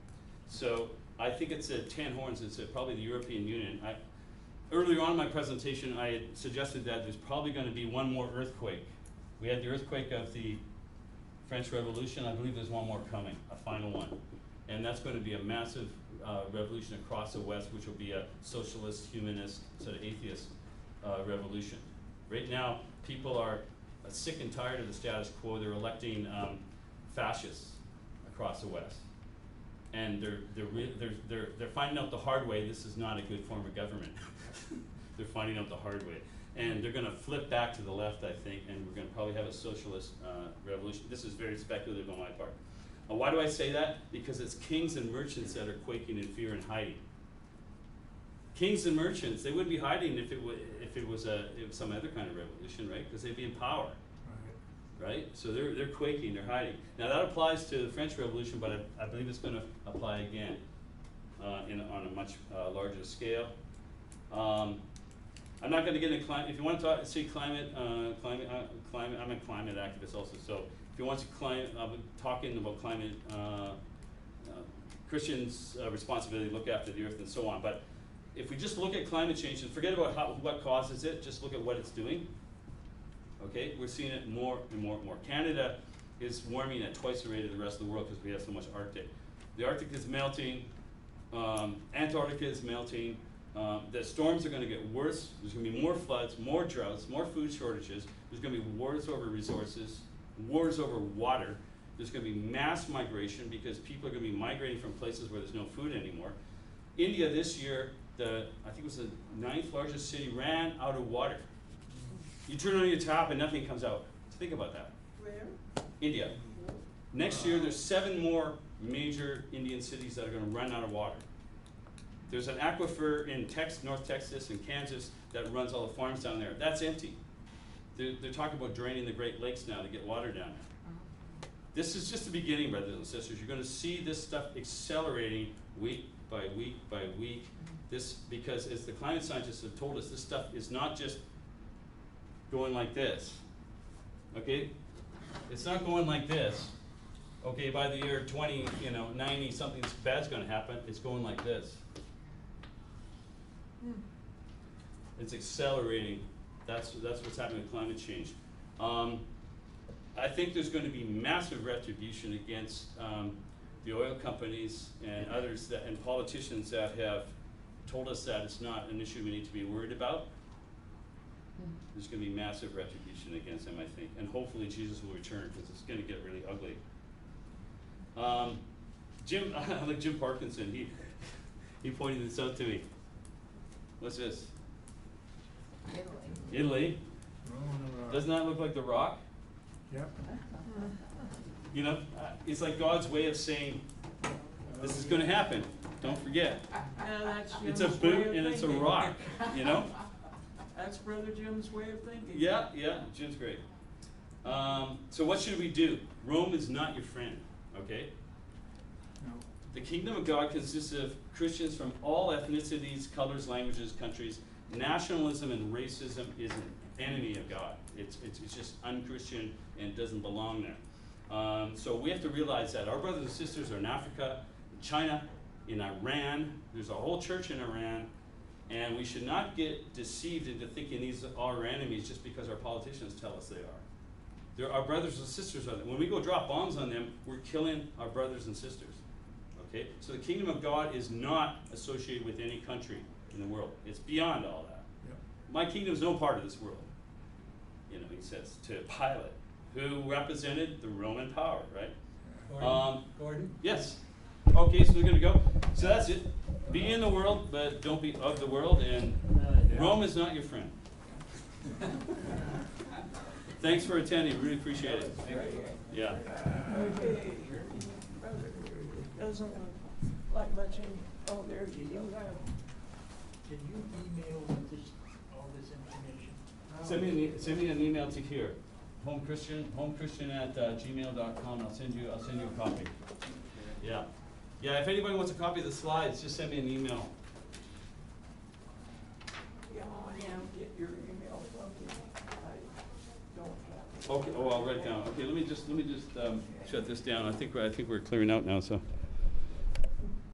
So I think it's 10 horns, it's probably the European Union. Earlier on in my presentation, I had suggested that there's probably going to be one more earthquake. We had the earthquake of the French Revolution. I believe there's one more coming, a final one. And that's going to be a massive revolution across the West, which will be a socialist, humanist, sort of atheist revolution. Right now, people are sick and tired of the status quo. They're electing fascists across the West. And they're finding out the hard way this is not a good form of government. They're finding out the hard way. And they're going to flip back to the left, I think, and we're going to probably have a socialist revolution. This is very speculative on my part. Why do I say that? Because it's kings and merchants that are quaking in fear and hiding. Kings and merchants, they wouldn't be hiding if it was some other kind of revolution, right? Because they'd be in power, right? So they're quaking, they're hiding. Now that applies to the French Revolution, but I believe it's going to apply again on a much larger scale. I'm not going to get into climate. If you want to see climate, I'm a climate activist also. So if you want to climate, I'll be talking about climate, Christians' responsibility to look after the earth and so on. But if we just look at climate change and forget about what causes it, just look at what it's doing. Okay, we're seeing it more and more and more. Canada is warming at twice the rate of the rest of the world because we have so much Arctic. The Arctic is melting. Antarctica is melting. The storms are going to get worse. There's going to be more floods, more droughts, more food shortages. There's going to be wars over resources, wars over water. There's going to be mass migration because people are going to be migrating from places where there's no food anymore. India this year, I think it was the 9th largest city, ran out of water. You turn on your tap and nothing comes out. Think about that. Where? India. Next year, there's 7 more major Indian cities that are going to run out of water. There's an aquifer in North Texas and Kansas that runs all the farms down there. That's empty. They're talking about draining the Great Lakes now to get water down there. This is just the beginning, brothers and sisters. You're going to see this stuff accelerating week by week by week. This, because as the climate scientists have told us, this stuff is not just going like this. Okay? It's not going like this. Okay, by the year 90, something bad's going to happen. It's going like this. It's accelerating. That's what's happening with climate change. I think there's going to be massive retribution against the oil companies and others and politicians that have told us that it's not an issue we need to be worried about. There's going to be massive retribution against them, I think, and hopefully Jesus will return, because it's going to get really ugly. Jim, I like Jim Parkinson. He pointed this out to me. What's this? Italy. Doesn't that look like the Rock? Yep. You know, it's like God's way of saying, this is going to happen. Don't forget. That's It's a Jim's way boot of and it's a thinking. rock. You know. That's Brother Jim's way of thinking. Yeah, Jim's great. So what should we do? Rome is not your friend, okay? No. The kingdom of God consists of Christians from all ethnicities, colors, languages, countries. Nationalism and racism is an enemy of God. It's just unchristian and doesn't belong there. So we have to realize that our brothers and sisters are in Africa, in China, in Iran. There's a whole church in Iran. And we should not get deceived into thinking these are our enemies just because our politicians tell us they are. They're our brothers and sisters. When we go drop bombs on them, we're killing our brothers and sisters. Okay? So the kingdom of God is not associated with any country in the world. It's beyond all that. Yep. My kingdom is no part of this world. You know, he says to Pilate, who represented the Roman power, right? Gordon? Yes. Okay, so they're going to go. So that's it. Be in the world, but don't be of the world. And Rome is not your friend. Thanks for attending. Really appreciate it. Yeah. Okay. Doesn't look like much in, oh, there you go. Can you email all this information? Send me an email to here. homechristian@gmail.com. I'll send you a copy. Yeah. Yeah, if anybody wants a copy of the slides, just send me an email. Yeah, I get your email from you. I don't have it. Okay, I'll write it down. Okay, let me just shut this down. I think we're clearing out now, so.